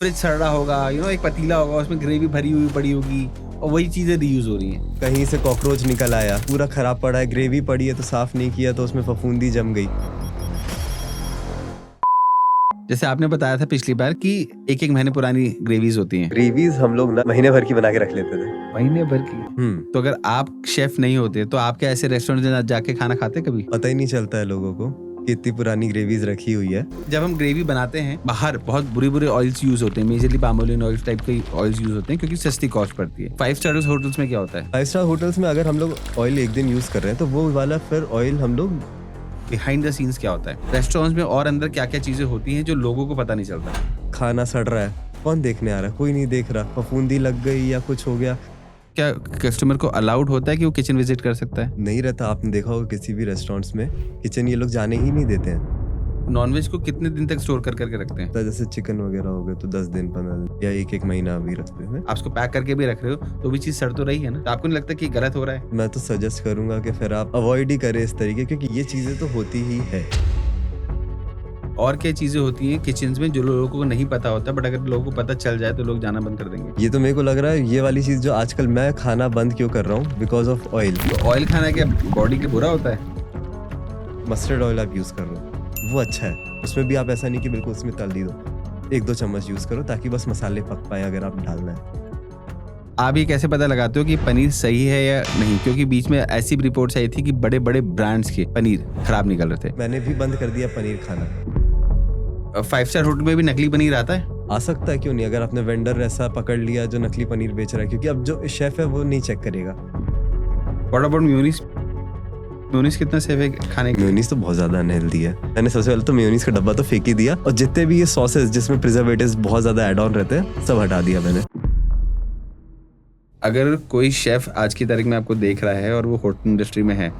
Fridge सड़ रहा होगा, एक पतीला होगा, उसमें ग्रेवी भरी हुई पड़ी होगी और वही चीजें रीयूज हो रही हैं। कहीं से कॉकरोच निकल आया, पूरा खराब पड़ा है, ग्रेवी पड़ी है तो साफ नहीं किया तो उसमें फफूंदी जम गई। जैसे आपने बताया था पिछली बार कि एक महीने पुरानी ग्रेवीज होती हैं। ग्रेवीज हम लोग ना महीने भर की बना के रख लेते थे। महीने भर की? तो अगर आप शेफ नहीं होते तो आप क्या ऐसे रेस्टोरेंट में जाके खाना खाते कभी? पता ही नहीं चलता है लोगों को कि इतनी पुरानी ग्रेवीज रखी हुई है। जब हम ग्रेवी बनाते हैं बाहर बहुत बुरे ऑयल्स यूज होते हैं, majorly palm oil oil type के ऑयल्स यूज होते हैं क्योंकि सस्ती कॉस्ट पड़ती है। 5 स्टार होटल्स में क्या होता है? 5 स्टार होटल्स में अगर हम लोग ऑयल एक दिन यूज कर रहे हैं तो वो वाला फिर ऑयल हम लोग बिहाइंड द सीन्स क्या होता है रेस्टोरेंट्स में और अंदर क्या क्या चीजें होती हैं जो लोगों को पता नहीं चलता। खाना सड़ रहा है, कौन देखने आ रहा है? कोई नहीं देख रहा। फफूंदी लग गई या कुछ हो गया, क्या कस्टमर को अलाउड होता है कि वो किचन विजिट कर सकता है? नहीं रहता। आपने देखा होगा किसी भी रेस्टोरेंट्स में किचन ये लोग जाने ही नहीं देते हैं। नॉनवेज को कितने दिन तक स्टोर करके रखते हैं? तो जैसे चिकन वगैरह हो गए तो 10 दिन 15 दिन या एक महीना भी रखते हैं। आप उसको पैक करके भी रख रहे हो तो भी चीज सड़ तो रही है ना। तो आपको नहीं लगता कि गलत हो रहा है? मैं तो सजेस्ट करूंगा कि फिर आप अवॉइड ही करें इस तरीके, क्योंकि ये चीजें तो होती ही है। और क्या चीजें होती हैं किचन में जो लोगों को नहीं पता होता, बट अगर लोगों को पता चल जाए तो लोग जाना बंद कर देंगे? ये तो मेरे को लग रहा है ये वाली चीज जो आजकल मैं खाना बंद क्यों कर रहा हूँ, बिकॉज ऑफ ऑयल। तो ऑयल खाना क्या बॉडी के बुरा होता है? मस्टर्ड ऑयल आप यूज कर रहे हो वो अच्छा है, उसमें भी आप ऐसा नहीं कि बिल्कुल उसमें तल दी दो। 1-2 चम्मच यूज करो ताकि बस मसाले पक पाए अगर आप डालना है। आप ये कैसे पता लगाते हो कि पनीर सही है या नहीं? क्योंकि बीच में ऐसी भी रिपोर्ट्स आई थी कि बड़े बड़े ब्रांड्स के पनीर खराब निकल रहे थे। मैंने भी बंद कर दिया पनीर खाना। 5 स्टार होटल में भी नकली पनीर आता है? आ सकता है, क्यों नहीं, अगर आपने वेंडर ऐसा पकड़ लिया जो नकली पनीर बेच रहा है, क्योंकि अब जो शेफ है वो नहीं चेक करेगा। What about mayonnaise? मेयोनीज कितना सेफ है खाने के? मेयोनीज तो बहुत ज्यादा अनहेल्दी है। मैंने सबसे पहले तो मेयोनीज का डब्बा तो फेंक ही दिया, और जितने भी ये सॉसेस जिसमें प्रिजर्वेटिव्स बहुत ज्यादा ऐड ऑन रहते हैं सब हटा दिया मैंने। अगर कोई शेफ आज की तारीख में आपको देख रहा है और वो होटल इंडस्ट्री में है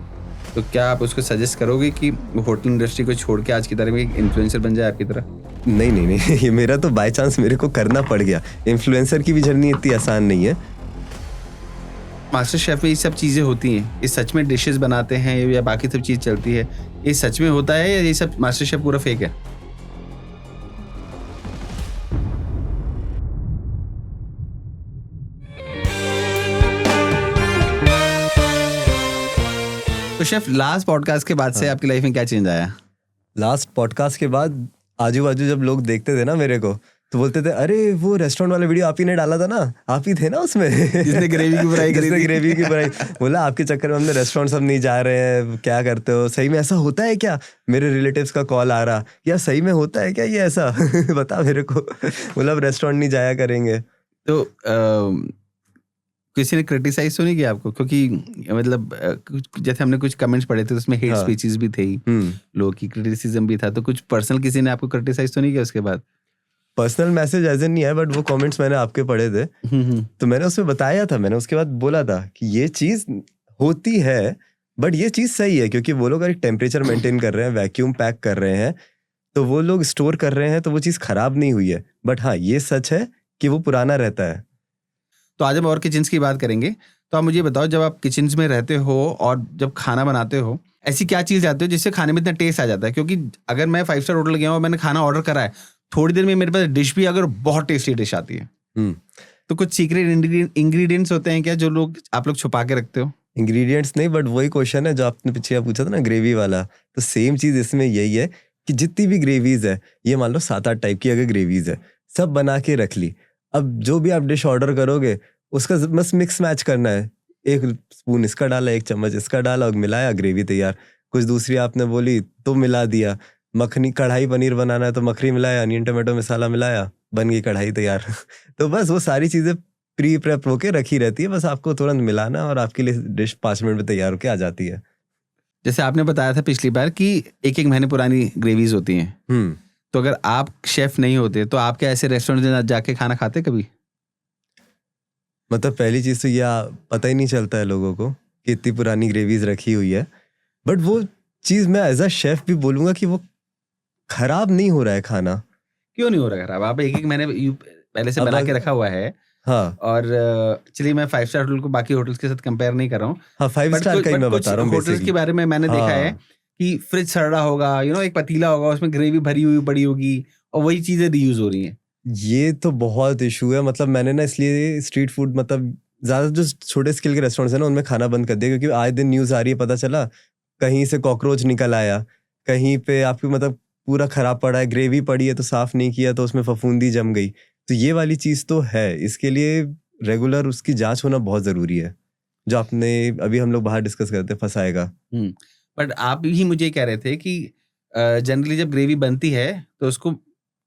तो क्या आप उसको सजेस्ट करोगे कि वो होटल इंडस्ट्री को छोड़ के आज की तारीख में एक इन्फ्लुएंसर बन जाए आपकी तरह? नहीं ये मेरा तो बाय चांस मेरे को करना पड़ गया। इन्फ्लुएंसर की भी जर्नी इतनी आसान नहीं है। मास्टर शेफ में ये सब चीजें होती हैं, ये सच में डिशेस बनाते हैं या बाकी सब चीज चलती है, ये सच में होता है या ये सब मास्टर शेफ पूरा फेक है? तो शेफ लास्ट पॉडकास्ट के बाद से आपकी लाइफ में क्या चेंज आया? लास्ट पॉडकास्ट के बाद आजू बाजू जब लोग देखते थे ना मेरे को तो बोलते थे, अरे वो रेस्टोरेंट वाला वीडियो आप ही ने डाला था ना, आप ही थे ना उसमें जिसने ग्रेवी की बुराई करी थी। ग्रेवी की बुराई। बोला आपके चक्कर में हमने रेस्टोरेंट सब नहीं जा रहे हैं, क्या करते हो, सही में ऐसा होता है क्या? मेरे रिलेटिव्स का कॉल आ रहा, यार सही में होता है क्या ये ऐसा बता मेरे को। बोला अब रेस्टोरेंट नहीं जाया करेंगे। तो किसी ने क्रिटिसाइज तो नहीं किया आपको? क्योंकि मतलब जैसे हमने कुछ कमेंट्स पढ़े थे उसमें हेट स्पीचेस भी थे, लोगों की क्रिटिसिज्म भी था, तो कुछ पर्सनल किसी ने आपको क्रिटिसाइज तो नहीं किया उसके बाद? पर्सनल मैसेज एज नहीं है, बट वो कमेंट्स मैंने आपके पढ़े थे तो मैंने उसमें बताया था, मैंने उसके बाद बोला था कि ये चीज होती है बट ये चीज सही है, क्योंकि वो लोग एक टेम्परेचर मेंटेन कर रहे हैं, वैक्यूम पैक कर रहे हैं, तो वो लोग स्टोर कर रहे हैं, तो वो चीज खराब नहीं हुई है। बट हाँ ये सच है कि वो पुराना रहता है। तो आज हम और किचन्स की बात करेंगे। तो आप मुझे बताओ, जब आप किचन्स में रहते हो और जब खाना बनाते हो, ऐसी क्या चीज आती हो जिससे खाने में इतना टेस्ट आ जाता है? क्योंकि अगर मैं 5 स्टार होटल गया हूँ, मैंने खाना ऑर्डर करा है, थोड़ी देर में मेरे पास डिश भी अगर बहुत टेस्टी डिश आती है। तो कुछ सीक्रेट इंग्रेडिएंट्स होते हैं क्या जो आप लोग छुपा के रखते हो? इंग्रेडिएंट्स नहीं, बट वही क्वेश्चन है जो आपने पीछे पूछा था ना ग्रेवी वाला, तो सेम चीज इसमें यही है कि जितनी भी ग्रेवीज है, ये मान लो 7-8 टाइप की अगर ग्रेवीज है, सब बना के रख ली। अब जो भी आप डिश ऑर्डर करोगे उसका बस मिक्स मैच करना है, 1 स्पून इसका डाला, 1 चम्मच इसका डाला और मिलाया, ग्रेवी तैयार। कुछ दूसरी आपने बोली तो मिला दिया। मखनी कढ़ाई पनीर बनाना है तो मखनी मिलाया, अनियन टमाटो मसाला मिलाया, बन गई कढ़ाई तैयार। तो बस वो सारी चीजें प्री प्रेप होके रखी रहती है, बस आपको तुरंत मिलाना और आपके लिए डिश 5 मिनट में तैयार होके आ जाती है। जैसे आपने बताया था पिछली बार कि एक महीने पुरानी ग्रेवीज होती हैं। तो अगर आप शेफ नहीं होते तो आप क्या ऐसे रेस्टोरेंट में जाके खाना खाते कभी? मतलब पहली चीज तो यह पता ही नहीं चलता है लोगों को कि इतनी पुरानी ग्रेवीज रखी हुई है, बट वो चीज मैं एज अ शेफ भी बोलूंगा कि वो खराब नहीं हो रहा है खाना। क्यों नहीं हो रहा खराब? आप एक महीने पहले से बना के रखा हुआ है। हाँ, और चलिए मैं 5 स्टार होटल को बाकी होटल्स के साथ कंपेयर नहीं कर रहा हूँ। हाँ 5 स्टार का ही मैं बता रहा हूँ। होटल्स के बारे में मैंने देखा है कि फ्रिज सड़ रहा होगा, एक पतीला होगा, उसमें ग्रेवी भरी हुई पड़ी होगी और वही चीजें रीयूज हो रही हैं। ये तो बहुत इशू है, मतलब मैंने ना इसलिए स्ट्रीट फूड, मतलब ज्यादा जो छोटे स्केल के रेस्टोरेंट्स हैं ना उनमें खाना बंद कर दिया, क्योंकि आए दिन न्यूज आ रही है, पता चला कहीं से कॉकरोच निकल आया, कहीं पे आपकी मतलब पूरा खराब पड़ा है, ग्रेवी पड़ी है तो साफ नहीं किया तो उसमें फफूंदी जम गई। तो ये वाली चीज तो है, इसके लिए रेगुलर उसकी जांच होना बहुत जरूरी है, जो आपने अभी हम लोग बाहर डिस्कस करते फंसाएगा। बट आप ही मुझे कह रहे थे कि जनरली जब ग्रेवी बनती है तो उसको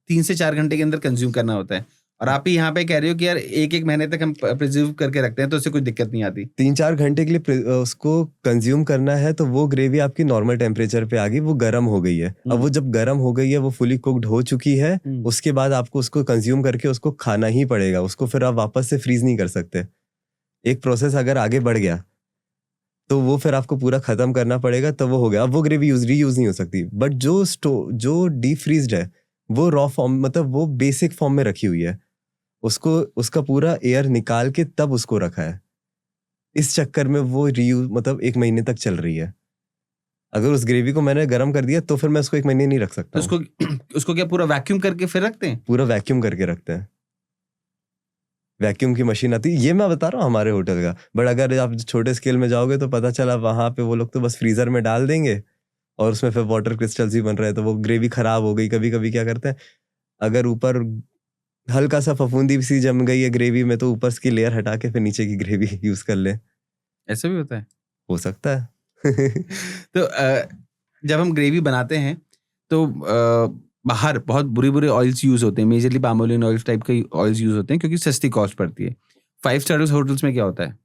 3 से 4 घंटे के अंदर कंज्यूम करना होता है, और आप ही यहाँ पे कह रहे हो कि यार 1-1 महीने तक हम प्रिजर्व करके रखते हैं तो उससे कोई दिक्कत नहीं आती। 3-4 घंटे के लिए उसको कंज्यूम करना है तो वो ग्रेवी आपकी नॉर्मल टेम्परेचर पे आ गई, वो गर्म हो गई है। अब वो जब गर्म हो गई है, वो फुली कुक्ड हो चुकी है, उसके बाद आपको उसको कंज्यूम करके उसको खाना ही पड़ेगा, उसको फिर आप वापस से फ्रीज नहीं कर सकते। एक प्रोसेस अगर आगे बढ़ गया तो वो फिर आपको पूरा खत्म करना पड़ेगा, तब वो हो गया। अब वो ग्रेवी रीयूज नहीं हो सकती। बट जो डीप फ्रीज्ड है वो रॉ फॉर्म, मतलब वो बेसिक फॉर्म में रखी हुई है, उसको उसका पूरा एयर निकाल के तब उसको रखा है, इस चक्कर में वो रीयूज मतलब 1 महीने तक चल रही है। अगर उस ग्रेवी को मैंने गर्म कर दिया तो फिर मैं उसको 1 महीने नहीं रख सकता तो उसको क्या पूरा वैक्यूम करके फिर रखते हैं? पूरा वैक्यूम करके रखते हैं, वैक्यूम की मशीन आती है, ये मैं बता रहा हूँ हमारे होटल का। बट अगर आप छोटे स्केल में जाओगे तो पता चला वहां पे वो लोग तो बस फ्रीजर में डाल देंगे और उसमें फिर वाटर क्रिस्टल्स ही बन रहे हैं, तो वो ग्रेवी खराब हो गई। कभी कभी क्या करते हैं, अगर ऊपर हल्का सा फफूंदी सी जम गई है ग्रेवी में तो ऊपर की लेयर हटा के फिर नीचे की ग्रेवी यूज कर ले। ऐसा भी होता है? हो सकता है। तो जब हम ग्रेवी बनाते हैं तो बाहर बहुत बुरे ऑयल्स यूज होते हैं, मेजरली पामोलिन ऑयल टाइप के ऑयल्स यूज होते हैं क्योंकि सस्ती कॉस्ट पड़ती है। 5 स्टार होटल्स में क्या होता है?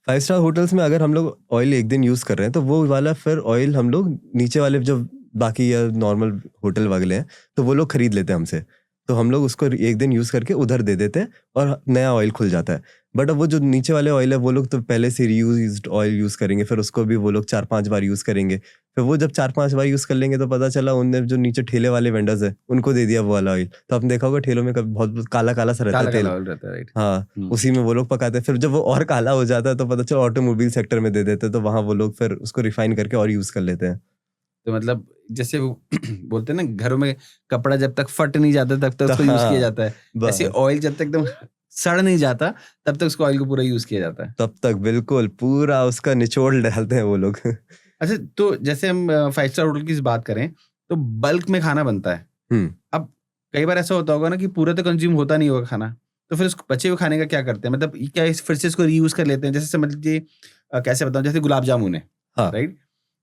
5 स्टार होटल्स में अगर हम लोग ऑयल एक दिन यूज कर रहे हैं तो वो वाला फिर ऑयल हम लोग नीचे वाले जो बाकी या नॉर्मल होटल वाले हैं तो वो लोग खरीद लेते हैं हमसे, तो हम लोग उसको एक दिन यूज करके उधर दे देते हैं और नया ऑयल खुल जाता है। बट अब वो जो नीचे वाले ऑयल है वो लोग तो पहले से रीयूज्ड ऑयल यूज करेंगे, फिर उसको भी वो लोग 4-5 बार यूज करेंगे। फिर वो जब 4-5 बार यूज कर लेंगे तो पता चला उनने जो नीचे ठेले वाले वेंडर्स है उनको दे दिया वो वाला ऑयल। तो आपने देखा होगा ठेलों में कभी बहुत काला काला सा रहता है तेल, ऑयल रहता है, राइट? हाँ, उसी में वो लोग पकाते हैं। फिर जब वो और काला हो जाता है तो पता चला ऑटोमोबाइल सेक्टर में दे देते हैं, तो वहां वो लोग फिर उसको रिफाइन करके और यूज कर लेते हैं। तो मतलब जैसे वो बोलते हैं ना, घरों में कपड़ा जब तक फट नहीं जाता तब तक उसको यूज किया जाता है, ऐसे ऑयल जब तक एकदम सड़ नहीं जाता तब तक उसको ऑयल को पूरा यूज किया जाता है। तब तक बिल्कुल पूरा उसका निचोड़ डालते हैं वो लोग। अच्छा, तो जैसे हम 5 स्टार होटल की बात करें तो बल्क में खाना बनता है। अब कई बार ऐसा होता होगा ना कि पूरा तो कंज्यूम होता नहीं होगा खाना, तो फिर उसको बचे हुए खाने का क्या करते हैं? मतलब क्या फिर से इसको रीयूज कर लेते हैं? जैसे समझ लीजिए, कैसे बताऊं, जैसे गुलाब जामुन है, हाँ। राइट?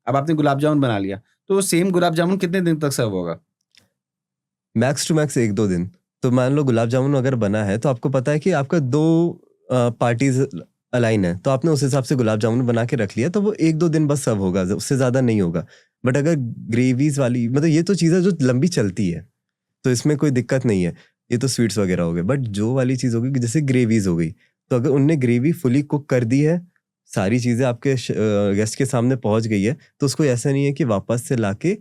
अब आपने गुलाब जामुन बना लिया तो सेम गुलाब जामुन कितने दिन तक सर्व होगा? मैक्स टू मैक्स 1-2 दिन। तो मान लो गुलाब जामुन अगर बना है तो आपको पता है कि आपका 2 पार्टीज अलाइन है, तो आपने उस हिसाब से गुलाब जामुन बना के रख लिया, तो वो 1-2 दिन बस सर्व होगा, उससे ज्यादा नहीं होगा। बट अगर ग्रेवीज वाली, मतलब ये तो चीज़ है जो लंबी चलती है तो इसमें कोई दिक्कत नहीं है, ये तो स्वीट्स वगैरह हो गए। बट जो वाली चीज़ होगी जैसे ग्रेवीज हो गई, तो अगर उनने ग्रेवी फुली कुक कर दी है, सारी चीज़ें आपके गेस्ट के सामने पहुंच गई है, तो उसको ऐसा नहीं है कि वापस से लाके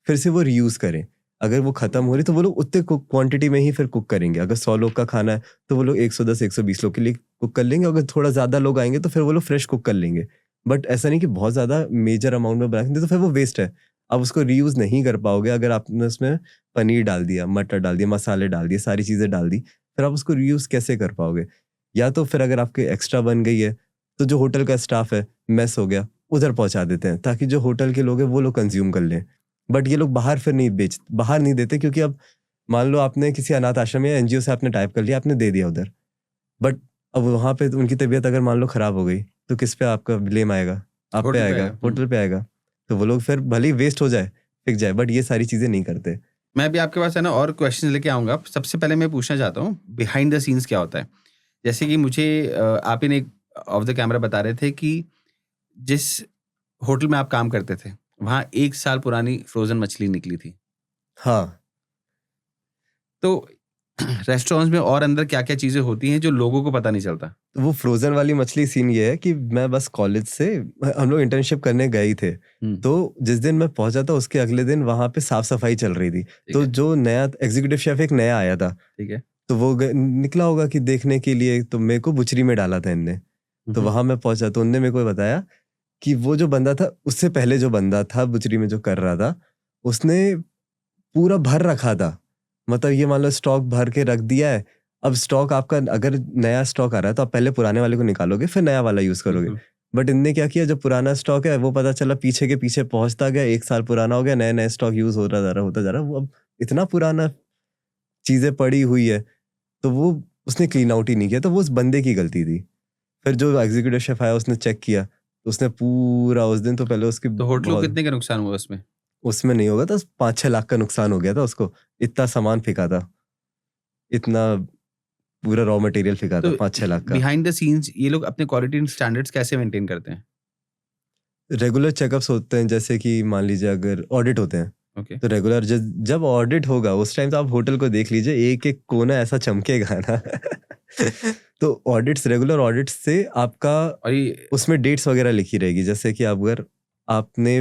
फिर से वो रीयूज करें। अगर वो खत्म हो रही तो वो लोग उतने क्वांटिटी में ही फिर कुक करेंगे। अगर 100 लोग का खाना है तो वो लोग 110-120 लोग के लिए कुक कर लेंगे। अगर थोड़ा ज्यादा लोग आएंगे तो फिर वो लोग फ्रेश कुक कर लेंगे। बट ऐसा नहीं कि बहुत ज्यादा मेजर अमाउंट में बनाएंगे तो फिर वो वेस्ट है, आप उसको रीयूज नहीं कर पाओगे। अगर आपने उसमें पनीर डाल दिया, मटर डाल दिया, मसाले डाल दिए, सारी चीजें डाल दी, फिर आप उसको रीयूज कैसे कर पाओगे? या तो फिर अगर आपके एक्स्ट्रा बन गई है तो जो होटल का स्टाफ है, मेस हो गया, उधर पहुंचा देते हैं ताकि जो होटल के लोग हैं वो लोग कंज्यूम कर लें। बट ये लोग बाहर फिर बाहर नहीं देते, क्योंकि अब मान लो आपने किसी अनाथ आश्रम या एनजीओ से आपने टाइप कर लिया, आपने दे दिया उधर, बट अब वहां पे उनकी तबीयत अगर मान लो खराब हो गई तो किस पे आपका ब्लेम आएगा? आप पे आएगा, होटल पे आएगा। तो वो लोग फिर भले ही वेस्ट हो जाए, फिक जाए, बट ये सारी चीजें नहीं करते। मैं भी आपके पास है ना और क्वेश्चन लेके आऊंगा। सबसे पहले मैं पूछना चाहता हूँ बिहाइंड द सीन्स क्या होता है। जैसे कि मुझे आप ही ने ऑफ द कैमरा बता रहे थे कि जिस होटल में आप काम करते थे वहां 1 साल पुरानी फ्रोजन मछली निकली थी। हाँ। तो रेस्टोरेंट्स में और अंदर क्या क्या चीजें होती हैं जो लोगों को पता नहीं चलता? तो वो फ्रोजन वाली मछली सीन ये है कि मैं बस कॉलेज से, हम लोग इंटर्नशिप करने गए थे, तो जिस दिन मैं पहुंचा था उसके अगले दिन वहां पे साफ सफाई चल रही थी। तो जो नया एग्जीक्यूटिव शेफ एक नया आया था, ठीक है, तो वो निकला होगा कि देखने के लिए, तो मेरे को बुचरी में डाला था इनने। तो वहां मैं पहुंचा तो उनने मेरे को बताया कि वो जो बंदा था, उससे पहले जो बंदा था बुचरी में जो कर रहा था, उसने पूरा भर रखा था, मतलब ये मान लो स्टॉक भर के रख दिया है, अब स्टॉक आपका अगर नया स्टॉक आ रहा है तो आप पहले पुराने वाले को निकालोगे फिर नया वाला यूज करोगे। बिल्कुल। बट इनने क्या किया, जो पुराना स्टॉक है वो पता चला पीछे के पीछे पहुंचता गया, 1 साल पुराना हो गया, नए नए स्टॉक यूज होता जा रहा वो अब इतना पुराना चीजें पड़ी हुई है, तो वो उसने क्लीन आउट ही नहीं किया, तो वो उस बंदे की गलती थी। फिर जो एग्जीक्यूटिव शेफ आया उसने चेक किया, तो उसने पूरा उस दिन तो पहले उसकी तो होटल को बहुत, कितने का नुकसान हुआ उसमें? उसमें नहीं होगा तो 5-6 लाख का नुकसान हो गया था उसको, इतना सामान फेंका था, इतना पूरा रॉ मटेरियल फेंका था तो 5-6 लाख का। बिहाइंड द सीन्स ये लोग अपने क्वालिटी स्टैंडर्ड्स कैसे मेंटेन करते हैं? रेगुलर चेकअप्स होते हैं, जैसे कि मान लीजिए अगर ऑडिट होते हैं ओके। तो रेगुलर जब ऑडिट होगा उस टाइम तो आप होटल को देख लीजिए, एक एक कोना ऐसा चमकेगा ना तो ऑडिट्स, रेगुलर ऑडिट्स से आपका और ये उसमें डेट्स वगैरह लिखी रहेगी, जैसे कि अगर आपने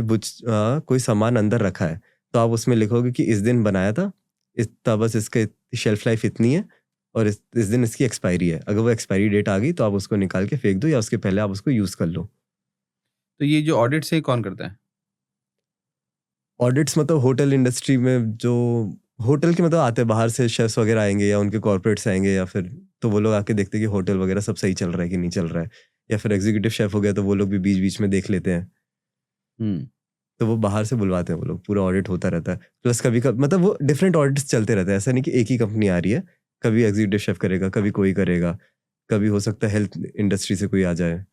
कोई सामान अंदर रखा है तो आप उसमें लिखोगे कि इस दिन बनाया था, इतना बस इसका शेल्फ लाइफ इतनी है और इस दिन इसकी एक्सपायरी है। अगर वो एक्सपायरी डेट आ गई तो आप उसको निकाल के फेंक दो या उसके पहले आप उसको यूज कर लो। तो ये जो ऑडिट्स है कौन करता है? ऑडिट्स मतलब होटल इंडस्ट्री में जो होटल के मतलब आते हैं बाहर से शेफ्स वगैरह आएंगे या उनके कॉर्पोरेट्स आएंगे, या फिर तो वो लोग आके देखते हैं कि होटल वगैरह सब सही चल रहा है कि नहीं चल रहा है, या फिर एग्जीक्यूटिव शेफ हो गया तो वो लोग भी बीच बीच में देख लेते हैं, हम्म। तो वो बाहर से बुलवाते हैं वो लोग, पूरा ऑडिट होता रहता है। प्लस कभी कभी मतलब वो डिफरेंट ऑडिट्स चलते रहते हैं, ऐसा नहीं कि एक ही कंपनी आ रही है, कभी एग्जीक्यूटिव शेफ करेगा, कभी कोई करेगा, कभी हो सकता है हेल्थ इंडस्ट्री से कोई आ जाए,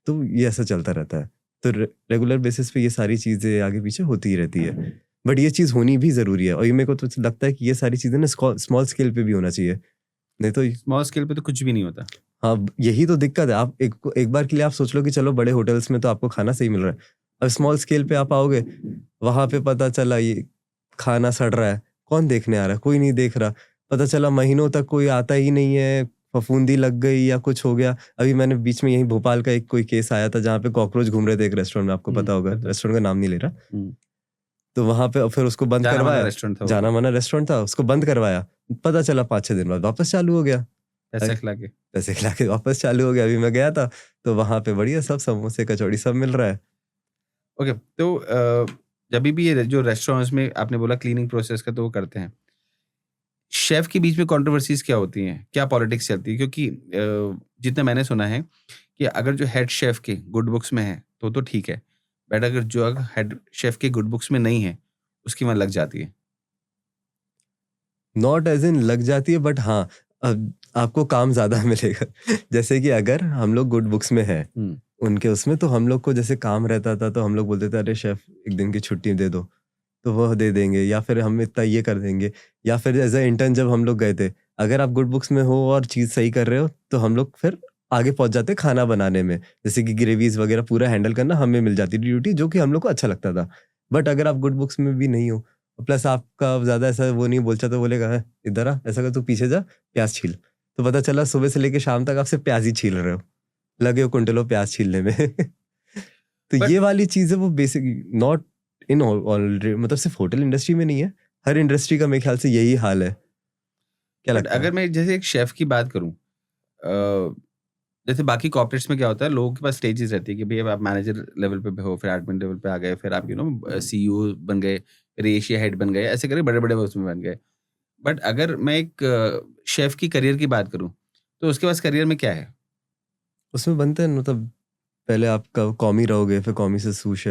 तो ये ऐसा चलता रहता है। तो रेगुलर बेसिस पे ये सारी चीज़ें आगे पीछे होती ही रहती है, बट ये चीज़ होनी भी ज़रूरी है। और ये मेरे को तो लगता है कि ये सारी चीज़ें ना स्मॉल स्केल पे भी होना चाहिए, नहीं तो स्मॉल स्केल पे तो कुछ भी नहीं होता। हाँ यही तो दिक्कत है। आप एक बार के लिए आप सोच लो कि चलो बड़े होटल्स में तो आपको खाना सही मिल रहा है, अब स्मॉल स्केल पे आप आओगे, वहां पे पता चला ये खाना सड़ रहा है, कौन देखने आ रहा है? कोई नहीं देख रहा। पता चला महीनों तक कोई आता ही नहीं है, फफूंदी लग गई या कुछ हो गया। अभी मैंने बीच में यही भोपाल का एक कोई केस आया था जहाँ पे कॉकरोच घूम रहे थे एक रेस्टोरेंट में, आपको पता होगा, पता है। रेस्टोरेंट का नाम नहीं ले रहा। हम्म। तो वहां पे फिर उसको बंद जाना माना करवाया, रेस्टोरेंट था वो। जाना माना रेस्टोरेंट था, उसको बंद करवाया, पता चला 5-6 दिन बाद वापस चालू हो गया, पैसा खिला के। पैसे खिला के वापस चालू हो गया। अभी मैं गया था तो वहां पे बढ़िया सब समोसे कचौड़ी सब मिल रहा है। ओके। तो जब भी ये जो रेस्टोरेंट्स में आपने बोला क्लीनिंग प्रोसेस का तो वो करते हैं, शेफ के बीच में कंट्रोवर्सीज क्या होती हैं, क्या पॉलिटिक्स चलती है? क्योंकि जितना मैंने सुना है कि अगर जो हेड शेफ के गुड बुक्स में है तो ठीक है, बट अगर जो हेड शेफ के गुड बुक्स में नहीं है उसकी वहां लग जाती है। नॉट एज इन लग जाती है, बट हाँ अब आपको काम ज्यादा मिलेगा। जैसे कि अगर हम लोग गुड बुक्स में है उनके उसमें, तो हम लोग को जैसे काम रहता था तो हम लोग बोलते थे अरे शेफ एक दिन की छुट्टी दे दो, तो वह दे देंगे, या फिर हम इतना ये कर देंगे। या फिर एज ए इंटर्न जब हम लोग गए थे, अगर आप गुड बुक्स में हो और चीज़ सही कर रहे हो तो हम लोग फिर आगे पहुंच जाते खाना बनाने में, जैसे कि ग्रेवीज वगैरह पूरा हैंडल करना हमें मिल जाती थी ड्यूटी, जो कि हम लोग को अच्छा लगता था। बट अगर आप गुड बुक्स में भी नहीं हो, प्लस आपका ज़्यादा ऐसा वो नहीं बोलता, तो बोलेगा "है, इधर आ, ऐसा कर तू पीछे जा, प्याज छील", तो पता चला सुबह से लेकर शाम तक आप सिर्फ प्याज ही छील रहे हो, लगे हो कुंटलों प्याज छीलने में। तो But- ये वाली चीज़ें वो बेसिक नॉट इन ऑलरेडी, मतलब सिर्फ होटल इंडस्ट्री में नहीं है, हर इंडस्ट्री का मेरे ख्याल से यही हाल है। क्या बट लगता है? अगर मैं जैसे एक शेफ की बात करूं, जैसे बाकी कॉर्पोरेट्स में क्या होता है, लोगों के पास स्टेजेस रहती है कि भाई अब आप मैनेजर लेवल पे हो, फिर एडमिन लेवल पे आ गए, फिर आप सीईओ बन गए, फिर एशिया हेड बन गए, ऐसे करके बड़े बड़े उसमें बन गए। बट अगर मैं एक शेफ की करियर की बात करूं तो उसके पास करियर में क्या है? उसमें बनते हैं मतलब पहले आपका कॉमी रहोगे, फिर कॉमी से सूश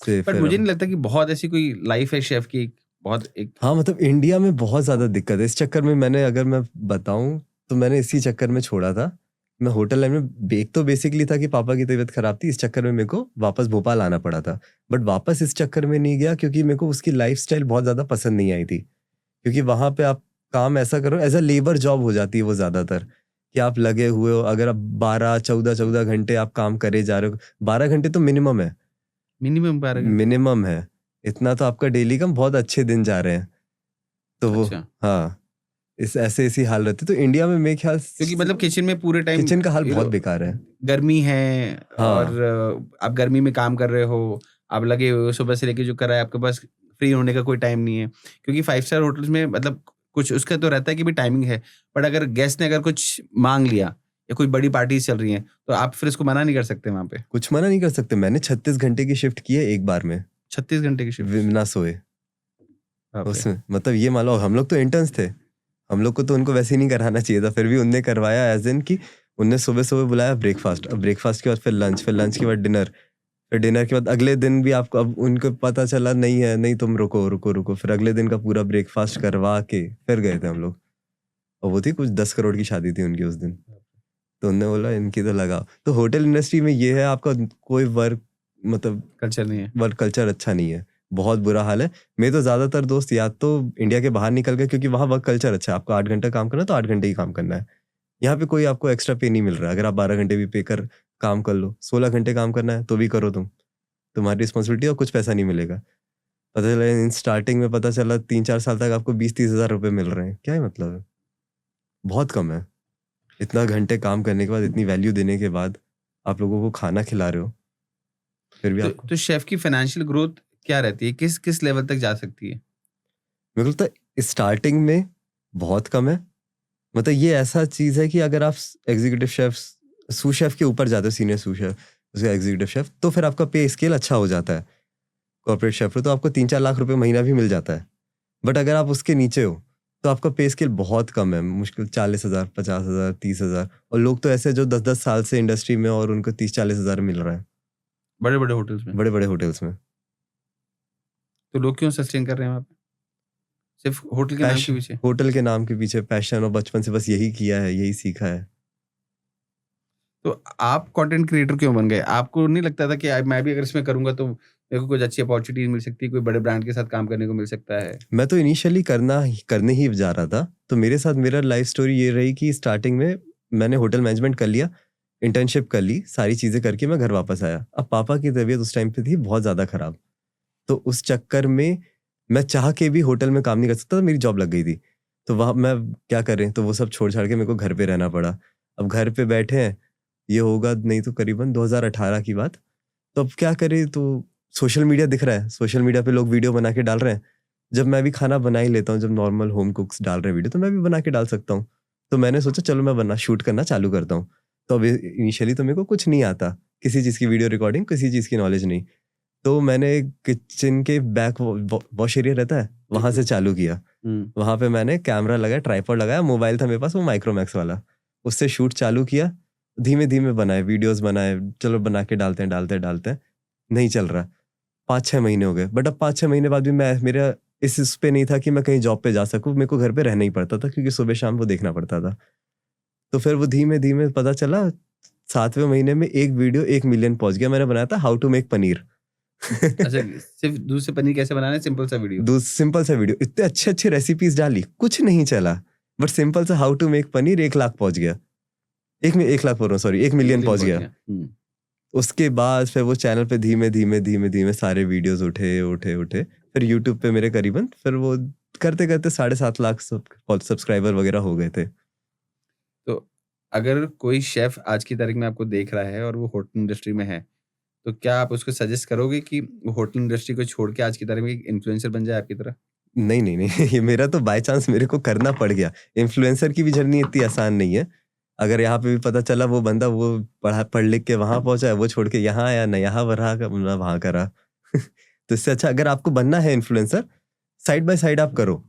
से बट फिर मुझे अब नहीं लगता कि बहुत ऐसी कोई लाइफ है शेफ की, बहुत एक हाँ मतलब इंडिया में बहुत ज़्यादा दिक्कत है। इस चक्कर में मैंने, अगर मैं बताऊं तो मैंने इसी चक्कर में छोड़ा था। मैं होटल लाइन में बेक तो बेसिकली था कि पापा की तबीयत खराब थी, इस चक्कर में मेरे को वापस भोपाल आना पड़ा था। बट वापस इस चक्कर में नहीं गया क्योंकि मेरे को उसकी लाइफस्टाइल बहुत ज़्यादा पसंद नहीं आई थी, क्योंकि वहाँ पे आप काम ऐसा करो, एज अ लेबर जॉब हो जाती है वो ज़्यादातर, कि आप लगे हुए हो। अगर आप 12-14 घंटे आप काम करे जा रहे हो, 12 घंटे तो मिनिमम है, मिनिमम 12 घंटे। मिनिमम है, इतना तो आपका डेली का बहुत अच्छे दिन जा रहे हैं। तो वो अच्छा, हाँ इस ऐसे इसी हाल रहते। तो इंडिया में मेरे ख्याल क्योंकि मतलब किचन में पूरे टाइम किचन का हाल बहुत बेकार है। गर्मी है और हाँ आप गर्मी में काम कर रहे हो, आप लगे हुए हो सुबह से लेके जो कर रहा है, आपके पास फ्री होने का कोई टाइम नहीं है। क्योंकि 5 स्टार होटल्स में मतलब कुछ उसका तो रहता है कि भी टाइमिंग है, बट अगर गेस्ट ने अगर कुछ माँग लिया या कोई बड़ी पार्टी चल रही है, तो आप फिर इसको मना नहीं कर सकते वहाँ पे। कुछ मना नहीं कर सकते। मैंने 36 घंटे की शिफ्ट की है एक बार में, 36 घंटे की शिफ्ट। बिना सोए। बाप रे। उसमें मतलब ये मान लो हम लोग तो इंटर्न्स थे, हम लोग को तो उनको वैसे ही नहीं कराना चाहिए था, फिर भी उनने करवाया एज इन कि उनने सुबह सुबह बुलाया ब्रेकफास्ट, अब ब्रेकफास्ट के बाद फिर लंच के बाद डिनर, फिर डिनर के बाद अगले दिन भी आपको, अब उनको पता चला नहीं है, नहीं तुम रुको रुको रुको, फिर अगले दिन का पूरा ब्रेकफास्ट करवा के फिर गए थे हम लोग। और वो थी कुछ 10 करोड़ की शादी थी उनकी उस दिन, तो उनने बोला इनकी तो लगाओ। तो होटल इंडस्ट्री में ये है, आपका कोई वर्क मतलब कल्चर नहीं है। वर्क कल्चर अच्छा नहीं है, बहुत बुरा हाल है। मेरे तो ज्यादातर दोस्त या तो इंडिया के बाहर निकल गए क्योंकि वहाँ वर्क कल्चर अच्छा है, आपको 8 घंटा काम करना है तो 8 घंटे ही काम करना है। यहाँ पे कोई आपको एक्स्ट्रा पे नहीं मिल रहा है, अगर आप 12 घंटे भी पे कर काम कर लो, 16 घंटे काम करना है तो भी करो, तुम्हारी रिस्पॉन्सिबिलिटी, और कुछ पैसा नहीं मिलेगा। पता चला इन स्टार्टिंग में पता चला 3-4 साल तक आपको 20-30 हज़ार रुपये मिल रहे हैं, क्या है मतलब है, बहुत कम है। इतना घंटे काम करने के बाद, इतनी वैल्यू देने के बाद आप लोगों को खाना खिला रहे हो, फिर भी आपको। तो शेफ की फाइनेंशियल ग्रोथ क्या रहती है, किस किस लेवल तक जा सकती है? मेरे को लगता है स्टार्टिंग में बहुत कम है, मतलब ये ऐसा चीज है कि अगर आप एग्जीक्यूटिव शेफ, सू शेफ के ऊपर जाते हो, सीनियर सू शेफ, उसके एग्जीक्यूटिव शेफ, तो फिर आपका पे स्केल अच्छा हो जाता है। कॉर्पोरेट शेफ हो तो आपको 3-4 लाख रुपए महीना भी मिल जाता है, बट अगर आप उसके नीचे हो तो आपका पे स्केल बहुत कम है, मुश्किल 40,000, 50,000, 30,000, और लोग तो ऐसे जो 10-10 साल से इंडस्ट्री में और उनको 30-40 हज़ार मिल रहा है बड़े बड़े होटल्स में। बड़े बड़े होटल्स में। तो लोग क्यों सस्टेन कर रहे हैं वहाँ पे, सिर्फ होटल के नाम के पीछे? होटल के नाम के पीछे पैशन, और बचपन से बस यही किया है, यही सीखा है। तो आप कंटेंट क्रिएटर क्यों बन गए? आपको नहीं लगता था कि मैं भी अगर इसमें करूंगा तो मेरे को कुछ अच्छी अपॉर्चुनिटी मिल सकती है, कोई बड़े ब्रांड के साथ काम करने को मिल सकता है? मैं तो इनिशियली करने ही जा रहा था, तो मेरे साथ मेरा लाइफ स्टोरी ये रही कि स्टार्टिंग में मैंने होटल मैनेजमेंट कर लिया, इंटर्नशिप कर ली, सारी चीज़ें करके मैं घर वापस आया। अब पापा की तबीयत उस टाइम पे थी बहुत ज़्यादा ख़राब, तो उस चक्कर में मैं चाह के भी होटल में काम नहीं कर सकता था, मेरी जॉब लग गई थी। तो वहाँ मैं क्या करें, तो वो सब छोड़ छाड़ के मेरे को घर पे रहना पड़ा। अब घर पे बैठे हैं, ये होगा नहीं तो करीबन 2018 की बात। तो अब क्या करें, तो सोशल मीडिया दिख रहा है, सोशल मीडिया पे लोग वीडियो बना के डाल रहे हैं। जब मैं भी खाना बना ही लेता हूँ, जब नॉर्मल होम कुक्स डाल रहे हैं वीडियो, तो मैं भी बना के डाल सकता हूँ। तो मैंने सोचा चलो मैं शूट करना चालू करता हूँ। तो अब इनिशियली तो मेरे को कुछ नहीं आता, किसी चीज़ की वीडियो रिकॉर्डिंग, किसी चीज़ की नॉलेज नहीं। तो मैंने किचन के बैक वॉश एरिया रहता है, वहाँ से चालू किया। वहाँ पे मैंने कैमरा लगाया, ट्राइपॉड लगाया, मोबाइल था मेरे पास, वो माइक्रोमैक्स वाला, उससे शूट चालू किया। धीमे धीमे बनाए, वीडियोस बनाए, चलो बना के डालते हैं, नहीं चल रहा। 5-6 महीने हो गए, बट अब 5-6 महीने बाद भी मेरा इस पे नहीं था कि मैं कहीं जॉब पे जा सकूँ, मेरे को घर पे रहना ही पड़ता था क्योंकि सुबह शाम वो देखना पड़ता था। तो फिर वो धीमे धीमे पता चला 7वें महीने में एक वीडियो 1 मिलियन पहुंच गया। मैंने बनाया था हाउ टू मेक पनीर। अच्छा, सिर्फ दूध से पनीर कैसे बनाना है, सिंपल सा वीडियो। सिंपल सा वीडियो, इतने अच्छे अच्छे रेसिपीज डाली, कुछ नहीं चला, बट सिंपल सा how to make paneer 1 lakh पहुंच गया। 1 लाख बोल रहा हूँ, सॉरी 1 मिलियन पहुंच गया। उसके बाद फिर वो चैनल पे धीमे धीमे सारे वीडियोस उठे। फिर यूट्यूब पे मेरे करीबन फिर वो करते 7.5 लाख सब्सक्राइबर वगैरह हो गए थे। तो अगर कोई शेफ आज की तारीख में आपको देख रहा है और वो होटल इंडस्ट्री में है, तो क्या आप उसको सजेस्ट करोगे कि वो होटल इंडस्ट्री को छोड़ के आज की तारीख में एक इन्फ्लुएंसर बन जाए आपकी तरह? नहीं ये मेरा तो बाय चांस मेरे को करना पड़ गया। इन्फ्लुएंसर की भी जर्नी इतनी आसान नहीं है। अगर यहाँ पे भी पता चला वो बंदा वो पढ़ लिख के वहां पहुंचा है, वो छोड़ के यहाँ आया, न यहाँ रहा न वहां करा। तो इससे अच्छा अगर आपको बनना है इन्फ्लुएंसर, साइड बाय साइड आप करो।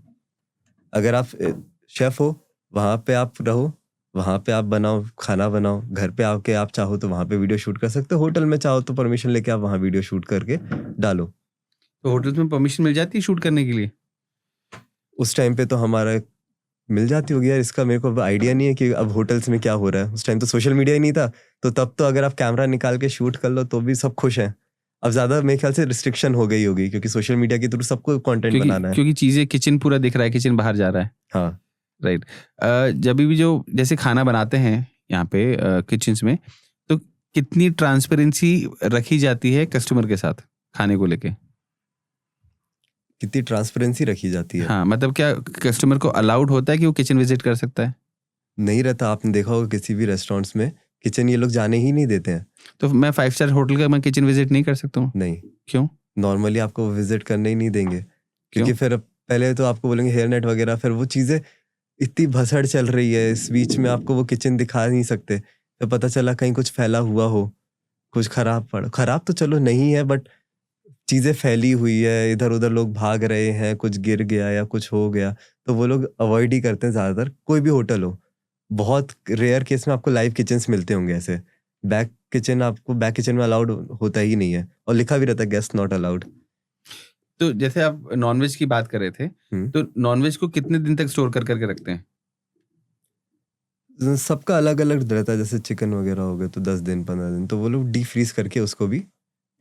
अगर आप शेफ हो, वहां पे आप रहो, वहां पे आप बनाओ, खाना बनाओ, घर पे आके आप चाहो तो वहां पे वीडियो शूट कर सकते हो, होटल में चाहो तो परमिशन लेके आप वहां वीडियो शूट करके डालो। तो होटल्स में परमिशन मिल जाती है शूट करने के लिए? उस टाइम पे तो हमारा मिल जाती होगी यार, इसका मेरे को आइडिया नहीं है कि अब होटल्स में क्या हो रहा है। उस टाइम तो सोशल मीडिया ही नहीं था, तो तब तो अगर आप कैमरा निकाल के शूट कर लो तो भी सब खुश हैं। अब ज्यादा मेरे ख्याल से रिस्ट्रिक्शन हो गई होगी क्योंकि सोशल मीडिया के थ्रू सबको कंटेंट बनाना है। क्योंकि चीजें, किचन पूरा दिख रहा है, किचन बाहर जा रहा है। हाँ राइट। जब भी जो जैसे खाना बनाते हैं यहाँ पे किचन्स में, तो कितनी ट्रांसपेरेंसी रखी जाती है कस्टमर के साथ खाने को लेके? कितनी ट्रांसपेरेंसी रखी जाती है? हाँ, मतलब क्या कस्टमर को अलाउड होता है कि वो किचन विजिट कर सकता है? नहीं रहता। आपने देखा होगा किसी भी रेस्टोरेंट्स में किचन ये लोग जाने ही नहीं देते हैं। तो मैं 5 स्टार होटल का मैं किचन विजिट नहीं कर सकता हूँ? नहीं। क्यों? नॉर्मली आपको विजिट करने ही नहीं देंगे क्योंकि क्यों? फिर पहले तो आपको बोलेंगे हेयर नेट वगैरह, फिर वो चीजें इतनी भसड़ चल रही है, इस बीच में आपको वो किचन दिखा नहीं सकते। तो पता चला कहीं कुछ फैला हुआ हो, कुछ खराब तो चलो नहीं है, बट चीज़ें फैली हुई है, इधर उधर लोग भाग रहे हैं, कुछ गिर गया या कुछ हो गया, तो वो लोग अवॉइड ही करते हैं ज़्यादातर, कोई भी होटल हो। बहुत रेयर केस में आपको लाइव किचन्स मिलते होंगे ऐसे। बैक किचन में अलाउड होता ही नहीं है, और लिखा भी रहता है गेस्ट नॉट अलाउड। तो जैसे आप नॉनवेज की बात कर रहे थे, तो नॉनवेज को कितने दिन तक स्टोर कर करके रखते हैं? सबका अलग अलग रहता है, जैसे चिकन वगैरह हो गए तो 10 दिन 15 दिन, तो वो लोग डीप फ्रीज करके उसको भी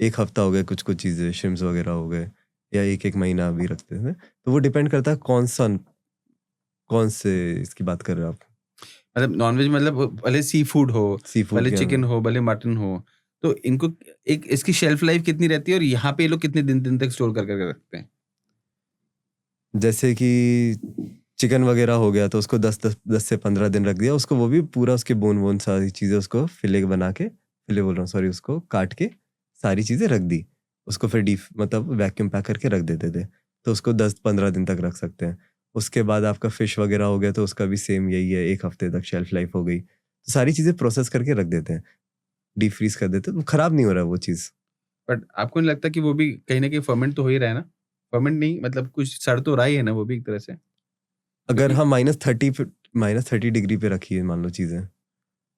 1 हफ्ता हो गया, कुछ कुछ चीज़ें श्रिम्स वगैरह हो गए, या 1 1 महीना भी रखते हैं। तो वो डिपेंड करता है कौन से इसकी बात कर रहे हो आप। मतलब नॉनवेज मतलब भले सी फूड हो, सी फूड भले के चिकन हो, भले मटन हो, तो इनको एक इसकी शेल्फ लाइफ कितनी रहती है और यहाँ पे ये लोग कितने दिन दिन तक स्टोर कर करके रखते हैं? जैसे कि चिकन वगैरह हो गया तो उसको 10 से 15 दिन रख दिया उसको, वो भी पूरा उसके बोन सारी चीज़ें उसको फिले बना के, फिले बोल रहा हूँ सॉरी, उसको काट के सारी चीज़ें रख दी, उसको फिर डीप मतलब वैक्यूम पैक करके रख देते थे, तो उसको 10-15 दिन तक रख सकते हैं। उसके बाद आपका फिश वगैरह हो गया तो उसका भी सेम यही है, 1 हफ्ते तक शेल्फ लाइफ हो गई। तो सारी चीज़ें प्रोसेस करके रख देते हैं, डीप फ्रीज कर देते हैं, तो खराब नहीं हो रहा है वो चीज़। बट आपको नहीं लगता कि वो भी कहीं ना कहीं फर्मेंट तो हो ही रहा है ना? फर्मेंट नहीं मतलब कुछ सड़ तो रहा ही है ना वो भी एक तरह से, अगर क्योंकि हम -30 डिग्री पे रखिए मान लो चीज़ें,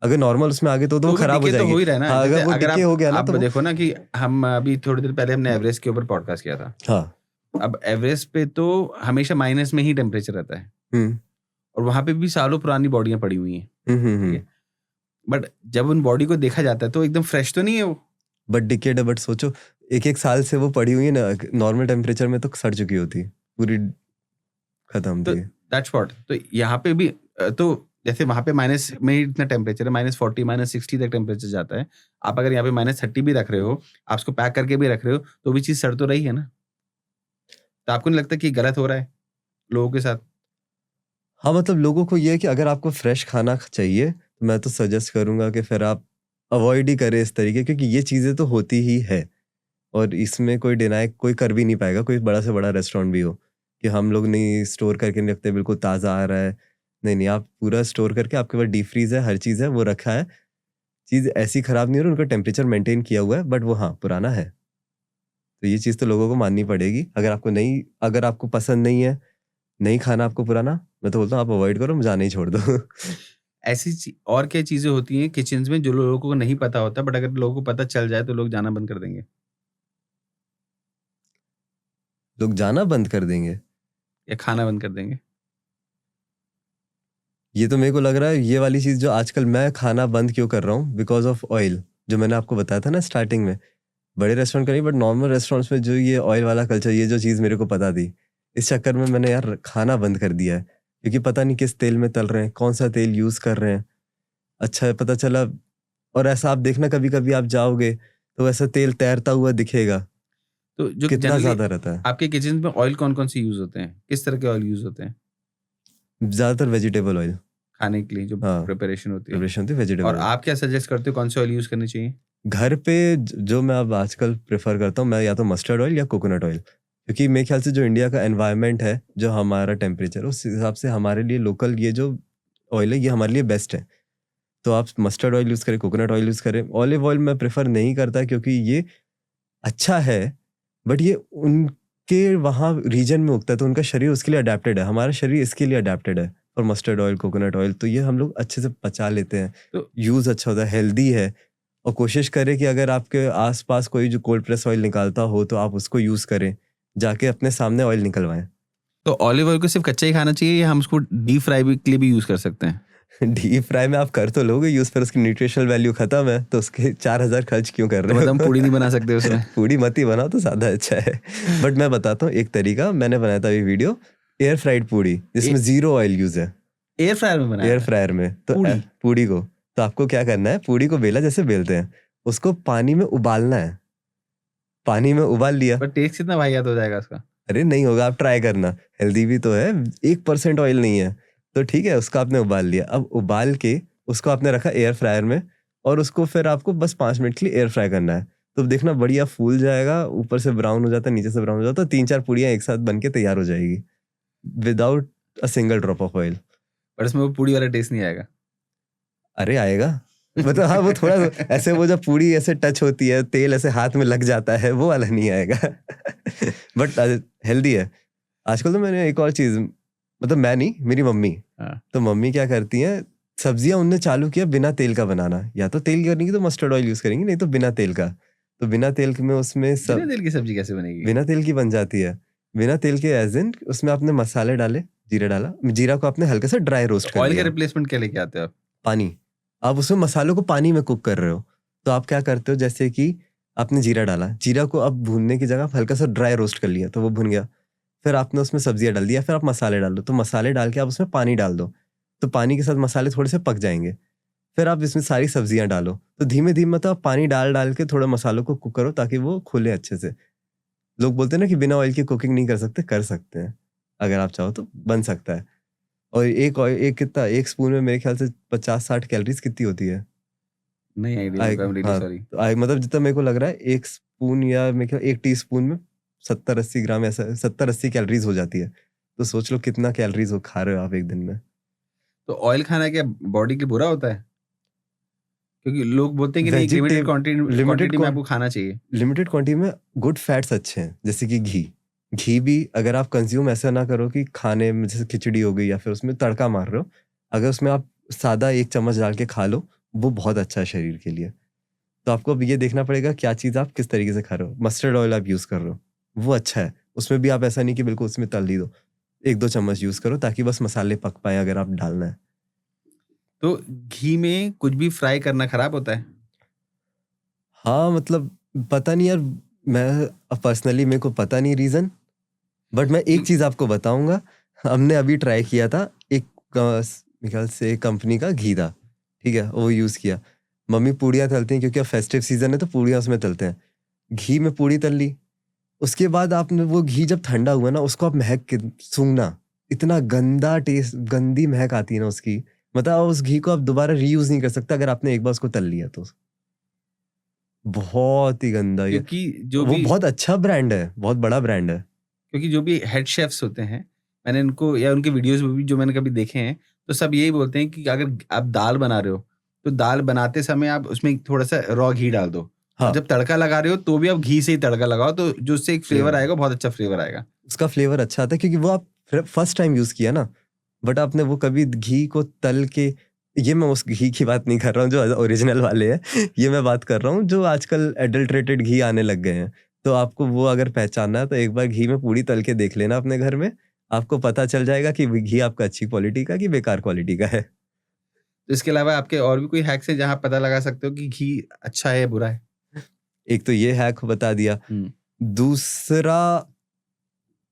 अगर नॉर्मल उसमें आ गए तो वो तो भी खराब हो डिके तो जाएगी। हो ही रहा है ना। हाँ, जैसे अगर वो अगर डिके हो गया ना आप तो वो, देखो ना कि हम अभी थोड़ी देर पहले हमने एवरेस्ट के ऊपर पॉडकास्ट किया था। हाँ, अब एवरेस्ट पे तो हमेशा माइनस में ही टेम्परेचर रहता है हुँ, और वहां पे भी सालों पुरानी बॉडियां पड़ी हुई हैं, ठीक हुँ। है? बट जब उन बॉडी को देखा जाता है तो एकदम फ्रेश तो नहीं है वो। बट डिकेड है, बट सोचो 1-1 साल से वो पड़ी हुई है ना, नॉर्मल टेम्परेचर में तो सड़ चुकी होती, पूरी खत्म तो थी। दैट्स व्हाट, तो यहाँ पे भी तो जैसे वहां पे माइनस में ही इतना टेम्परेचर है, -40 -60 तक टेम्परेचर जाता है। आप अगर यहाँ पे -30 भी रख रहे हो, आप उसको पैक करके भी रख रहे हो, तो भी चीज सड़ तो रही है ना। तो आपको नहीं लगता कि गलत हो रहा है लोगों के साथ? हाँ, मतलब लोगों को ये है कि अगर आपको फ्रेश खाना चाहिए, तो मैं तो सजेस्ट करूँगा कि फिर आप अवॉइड ही करें इस तरीके, क्योंकि ये चीज़ें तो होती ही है, और इसमें कोई डिनाई कोई कर भी नहीं पाएगा, कोई बड़ा से बड़ा रेस्टोरेंट भी हो, कि हम लोग नहीं स्टोर करके नहीं रखते, बिल्कुल ताज़ा आ रहा है। नहीं, नहीं, आप पूरा स्टोर करके, आपके पास डीप फ्रीज़ है, हर चीज़ है, वो रखा है, चीज़ ऐसी खराब नहीं हो रही, उनका टेम्परेचर मेंटेन किया हुआ है, बट वो हाँ, पुराना है। तो ये चीज़ तो लोगों को माननी पड़ेगी। अगर आपको पसंद नहीं है, नहीं खाना आपको पुराना, मैं तो बोलता हूँ आप अवॉइड करो, जाना ही छोड़ दो। ऐसी और क्या चीजें होती हैं किचन में जो लोगों को नहीं पता होता, बट अगर लोगों को पता चल जाए तो लोग जाना बंद कर देंगे लोग जाना बंद कर देंगे। या खाना बंद कर देंगे? ये तो मेरे को लग रहा है, ये वाली चीज़ जो आजकल मैं खाना बंद क्यों कर रहा हूँ, बिकॉज़ ऑफ ऑयल, जो मैंने आपको बताया था ना स्टार्टिंग में। बड़े रेस्टोरेंट का नहीं, बट नॉर्मल रेस्टोरेंट्स में जो ये ऑयल वाला कल्चर, ये जो चीज़ मेरे को पता थी, इस चक्कर में मैंने यार खाना बंद कर दिया है। क्योंकि पता नहीं किस तेल में तल रहे हैं, कौन-सा तेल यूज़ कर रहे हैं। अच्छा पता चला, और ऐसा आप देखना कभी-कभी आप जाओगे, तो ऐसा तेल तैरता हुआ दिखेगा, तो जो कितना जनरली ज़्यादा रहता है। आपके किचन में ऑयल कौन-कौन से यूज़ होते हैं? किस तरह के ऑयल यूज़ होते हैं ज़्यादातर वेजिटेबल ऑयल। खाने के लिए जो हाँ, प्रिपरेशन होती है? प्रिपरेशन होती है और वेजिटेबल ऑयल। आप क्या सजेस्ट करते हो कौन से ऑयल यूज़ करनी चाहिए? घर पे जो मैं अब आजकल प्रेफ़र करता हूँ, मैं या तो मस्टर्ड ऑयल या कोकोनट ऑयल। क्योंकि मेरे ख्याल से जो इंडिया का एनवायरनमेंट है, जो हमारा टेम्परेचर है, उस हिसाब से हमारे लिए लोकल ये जो ऑयल है, ये हमारे लिए बेस्ट है। तो आप मस्टर्ड ऑयल यूज़ करें, कोकोनट ऑयल यूज़ करें। ऑलिव ऑयल मैं प्रेफ़र नहीं करता, क्योंकि ये अच्छा है, बट ये उनके वहाँ रीजन में उगता है, तो उनका शरीर उसके लिए अडैप्टेड है। हमारा शरीर इसके लिए अडैप्टेड है। और मस्टर्ड ऑयल, कोकोनट ऑयल, तो ये हम लोग अच्छे से पचा लेते हैं। तो यूज़ अच्छा होता है, हेल्दी है। और कोशिश करें कि अगर आपके आस-पास कोई जो कोल्ड प्रेस ऑयल निकालता हो, तो आप उसको यूज़ करें। जाके अपने सामने ऑयल निकलवाएँ। तो ऑलिव ऑयल को सिर्फ कच्चा ही खाना चाहिए या हम उसको डीप फ्राई भी के लिए भी यूज़ कर सकते हैं? डीप फ्राई में आप कर तो लोगे यूज़, पर उसकी न्यूट्रिशनल वैल्यू खत्म है, तो उसके 4000 खर्च क्यों कर तो रहे मतलब हम हो? पूड़ी नहीं बना सकते उसमें? पूड़ी मत ही बनाओ तो ज़्यादा अच्छा है। बट मैं बताता हूँ एक तरीका, मैंने बनाया था अभी वीडियो, एयर फ्राइड पूड़ी, जिसमें 0 ऑयल यूज़ है। एयर फ्रायर में बनाया एयर था? फ्रायर में तो पूड़ी? पूड़ी को, तो आपको क्या करना है, पूड़ी को बेला जैसे बेलते हैं, उसको पानी में उबालना है। पानी में उबाल लिया, पर टेस्ट कितना वाहियात हो जाएगा उसका? अरे नहीं होगा, आप ट्राई करना, हेल्दी भी तो है, 1% ऑयल नहीं है, तो ठीक है, उसको आपने उबाल लिया। अब उबाल के उसको आपने रखा एयर फ्रायर में, और उसको फिर आपको बस 5 मिनट के लिए एयर फ्राई करना है। तो देखना बढ़िया फूल जाएगा, ऊपर से ब्राउन हो जाता है, नीचे से ब्राउन हो जाता है, 3-4 पूड़ियाँ एक साथ बन के तैयार हो जाएगी, without a single drop of oil. पर इसमें वो पूड़ी वाला टेस्ट नहीं आएगा। अरे आएगा, मतलब हाँ वो थोड़ा ऐसे, वो जब पूरी ऐसे टच होती है, तेल ऐसे हाथ में लग जाता है, वो वाला नहीं आएगा। बट हेल्दी है। आजकल तो मैंने एक और चीज, मतलब मैं नहीं, मेरी मम्मी, हाँ। तो मम्मी क्या करती हैं, सब्जियां उनने चालू किया बिना तेल का बनाना। या तो तेल करेंगी तो मस्टर्ड ऑयल यूज करेंगी, नहीं तो बिना तेल का। तो बिना तेल में उसमें बिना सब, तेल की सब्जी कैसे बनेगी? बिना तेल की बन जाती है। बिना तेल के एज इन उसमें आपने मसाले डाले, जीरा डाला, जीरा को आपने हल्का सा ड्राई रोस्ट तो कर ऑयल का लिया, रिप्लेसमेंट क्या लेके आते हो आप? पानी। आप उसमें मसालों को पानी में कुक कर रहे हो, तो आप क्या करते हो, जैसे कि आपने जीरा डाला, जीरा को अब भूनने की जगह आप हल्का सा ड्राई रोस्ट कर लिया, तो वो भुन गया। फिर आपने उसमें सब्जियां डाल दिया, फिर आप मसाले डाल दो, तो मसाले डाल के आप उसमें पानी डाल दो, तो पानी के साथ मसाले थोड़े से पक जाएंगे। फिर आप इसमें सारी सब्जियां डालो, तो धीमे धीमे मतलब आप पानी डाल डाल के थोड़ा मसालों को कुक करो ताकि वो खुले अच्छे से। लोग बोलते हैं ना कि बिना ऑयल की कुकिंग नहीं कर सकते, कर सकते हैं, अगर आप चाहो तो बन सकता है। और एक कितना, एक स्पून में मेरे ख्याल से 50-60 कैलोरीज कितनी होती है? नहीं आइडिया मेरे को, आई एम रियली हाँ, सॉरी। तो मतलब जितना मेरे को लग रहा है, एक स्पून या मेरे ख्याल 1 टीस्पून में 70-80 ग्राम, ऐसा 70-80 कैलोरीज हो जाती है। तो सोच लो कितना कैलोरीज हो खा रहे हो आप एक दिन में। तो ऑयल खाना क्या बॉडी के लिए बुरा होता है? क्योंकि लोग बोलते हैं कि नहीं, लिमिटेड लिमिटेड क्वांटिटी में आपको खाना चाहिए। लिमिटेड क्वांटिटी में गुड फैट्स अच्छे हैं, जैसे कि घी। घी भी अगर आप कंज्यूम ऐसा ना करो कि खाने में जैसे खिचड़ी हो गई या फिर उसमें तड़का मार रहे हो, अगर उसमें आप सादा 1 चम्मच डाल के खा लो, वो बहुत अच्छा है शरीर के लिए। तो आपको अब ये देखना पड़ेगा क्या चीज़ आप किस तरीके से खा रहे हो। मस्टर्ड ऑयल आप यूज़ कर रहे हो, वो अच्छा है। उसमें भी आप ऐसा नहीं कि बिल्कुल उसमें तल दी दो, 1-2 चम्मच यूज़ करो ताकि बस मसाले पक पाए अगर आप डालना है। तो घी में कुछ भी फ्राई करना खराब होता है? हाँ मतलब पता नहीं यार, मैं पर्सनली मेरे को पता नहीं रीज़न, बट मैं एक चीज़ आपको बताऊंगा। हमने अभी ट्राई किया था, एक मेरे ख्याल से कंपनी का घी था, ठीक है, वो यूज़ किया। मम्मी पूड़ियाँ तलती हैं क्योंकि अब फेस्टिव सीजन है तो पूड़ियाँ उसमें तलते हैं। घी में पूड़ी तल ली, उसके बाद आपने वो घी जब ठंडा हुआ ना, उसको आप महक के सूंघना, इतना गंदा टेस्ट, गंदी महक आती है ना उसकी। मतलब उस घी को आप दोबारा रीयूज नहीं कर सकते अगर आपने एक बार उसको तल लिया तो। बहुत ही गंदा ये। क्योंकि जो वो भी बहुत अच्छा ब्रांड है, बहुत बड़ा ब्रांड है। क्योंकि जो भी हेड शेफ्स होते हैं, मैंने उनको या उनके वीडियोस में भी जो मैंने कभी देखे हैं, तो सब यही बोलते हैं कि अगर आप दाल बना रहे हो, तो दाल बनाते समय आप उसमें थोड़ा सा रॉ घी डाल दो, और हाँ, जब तड़का लगा रहे हो तो भी आप घी से ही तड़का लगाओ, तो जो उससे एक फ्लेवर फ्लेवर आएगा, बहुत अच्छा फ्लेवर आएगा। उसका फ्लेवर अच्छा आता है क्योंकि वो आप फर्स्ट टाइम यूज किया ना, बट आपने वो कभी घी को तल के, ये मैं उस घी की बात नहीं कर रहा हूँ जो ओरिजिनल वाले हैं, ये मैं बात कर रहा हूँ जो आजकल एडल्ट्रेटेड घी आने लग गए हैं। तो आपको वो अगर पहचानना है तो एक बार घी में पूरी तल के देख लेना अपने घर में, आपको पता चल जाएगा कि घी आपका अच्छी क्वालिटी का कि बेकार क्वालिटी का है। तो इसके अलावा आपके और भी कोई हैक्स है जहाँ पता लगा सकते हो कि घी अच्छा है या बुरा है? एक तो ये हैक बता दिया। हम्म। दूसरा,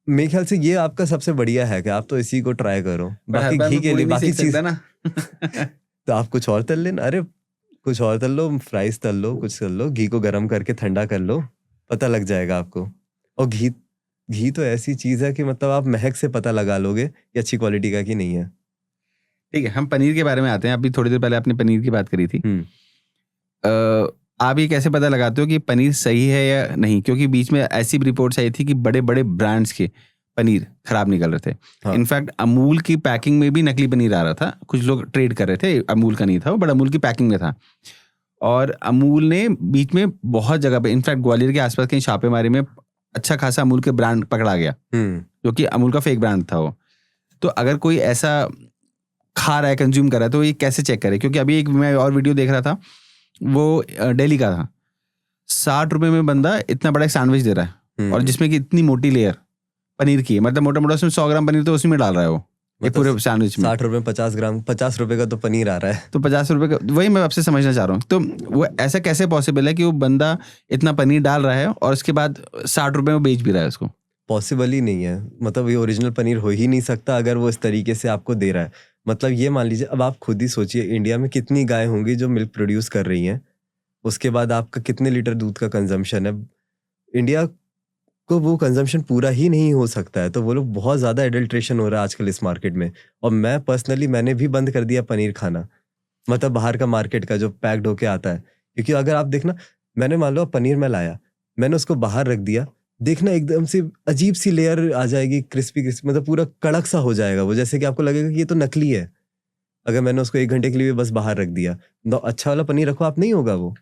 मेरे ख्याल से ये आपका सबसे बढ़िया हैक है, आप तो इसी को ट्राई करो। पर हर बाकी बार घी मैं के पूरी लिए नहीं बाकी सेक सकता चीज ना। तो आप कुछ और तल लेना। अरे कुछ और तल लो, फ्राइज तल लो, कुछ तल लो, घी को गर्म करके ठंडा कर लो, पता लग जाएगा आपको। और घी घी तो ऐसी चीज है कि मतलब आप महक से पता लगा लोगे कि अच्छी क्वालिटी का कि नहीं है। ठीक है, हम पनीर के बारे में आते हैं। अभी थोड़ी देर पहले आपने पनीर की बात करी थी। आप ये कैसे पता लगाते हो कि पनीर सही है या नहीं? क्योंकि बीच में ऐसी भी रिपोर्ट्स आई थी कि बड़े-बड़े ब्रांड्स के पनीर खराब निकल रहे थे। हाँ। इनफैक्ट अमूल की पैकिंग में भी नकली पनीर आ रहा था। कुछ लोग ट्रेड कर रहे थे, अमूल का नहीं था वो, बट अमूल की पैकिंग में था। और अमूल ने बीच में बहुत जगह पे, इनफैक्ट ग्वालियर के आसपास कहीं छापेमारी में अच्छा खासा अमूल के ब्रांड पकड़ा गया, जो कि अमूल का फेक ब्रांड था वो। तो अगर कोई ऐसा खा रहा है, कंज्यूम कर रहा है, तो ये कैसे चेक करे? क्योंकि अभी एक मैं और वीडियो देख रहा था, वो दिल्ली का था। 60 रुपए में बंदा इतना बड़ा एक सैंडविच दे रहा है, और जिसमें कि इतनी मोटी लेयर पनीर की है, मतलब मोटा मोटा उसमें 100 ग्राम पनीर तो उसी में डाल रहा है वो, एक पूरे सैंडविच में। 60 रुपए 50 ग्राम, 50 रुपए का तो पनीर आ रहा है। तो 50 रुपए का, वही मैं आपसे समझना चाह रहा हूँ। तो वो ऐसा कैसे पॉसिबल है कि वो बंदा इतना पनीर डाल रहा है और उसके बाद 60 रुपए में बेच भी रहा है उसको? पॉसिबल ही नहीं है, मतलब ये ओरिजिनल पनीर हो ही नहीं सकता अगर वो इस तरीके से आपको दे रहा है। मतलब ये मान लीजिए, अब आप खुद ही सोचिए, इंडिया में कितनी गाय होंगी जो मिल्क प्रोड्यूस कर रही हैं, उसके बाद आपका कितने लीटर दूध का कंजम्पशन है। इंडिया को वो कंजम्पशन पूरा ही नहीं हो सकता है, तो वो लोग बहुत ज़्यादा एडल्ट्रेशन हो रहा है आजकल इस मार्केट में। और मैं पर्सनली मैंने भी बंद कर दिया पनीर खाना, मतलब बाहर का मार्केट का जो पैक्ड होके आता है। क्योंकि अगर आप देखना, मैंने मान लो पनीर मैं लाया, मैंने उसको बाहर रख दिया, देखना एकदम से अजीब सी लेयर आ जाएगी, क्रिस्पी क्रिस्पी, मतलब पूरा कड़क सा हो जाएगा वो, जैसे कि आपको लगेगा कि ये तो नकली है। अगर मैंने उसको 1 घंटे के लिए बस बाहर रख दिया, तो अच्छा वाला पनीर रखो आप, नहीं होगा वो।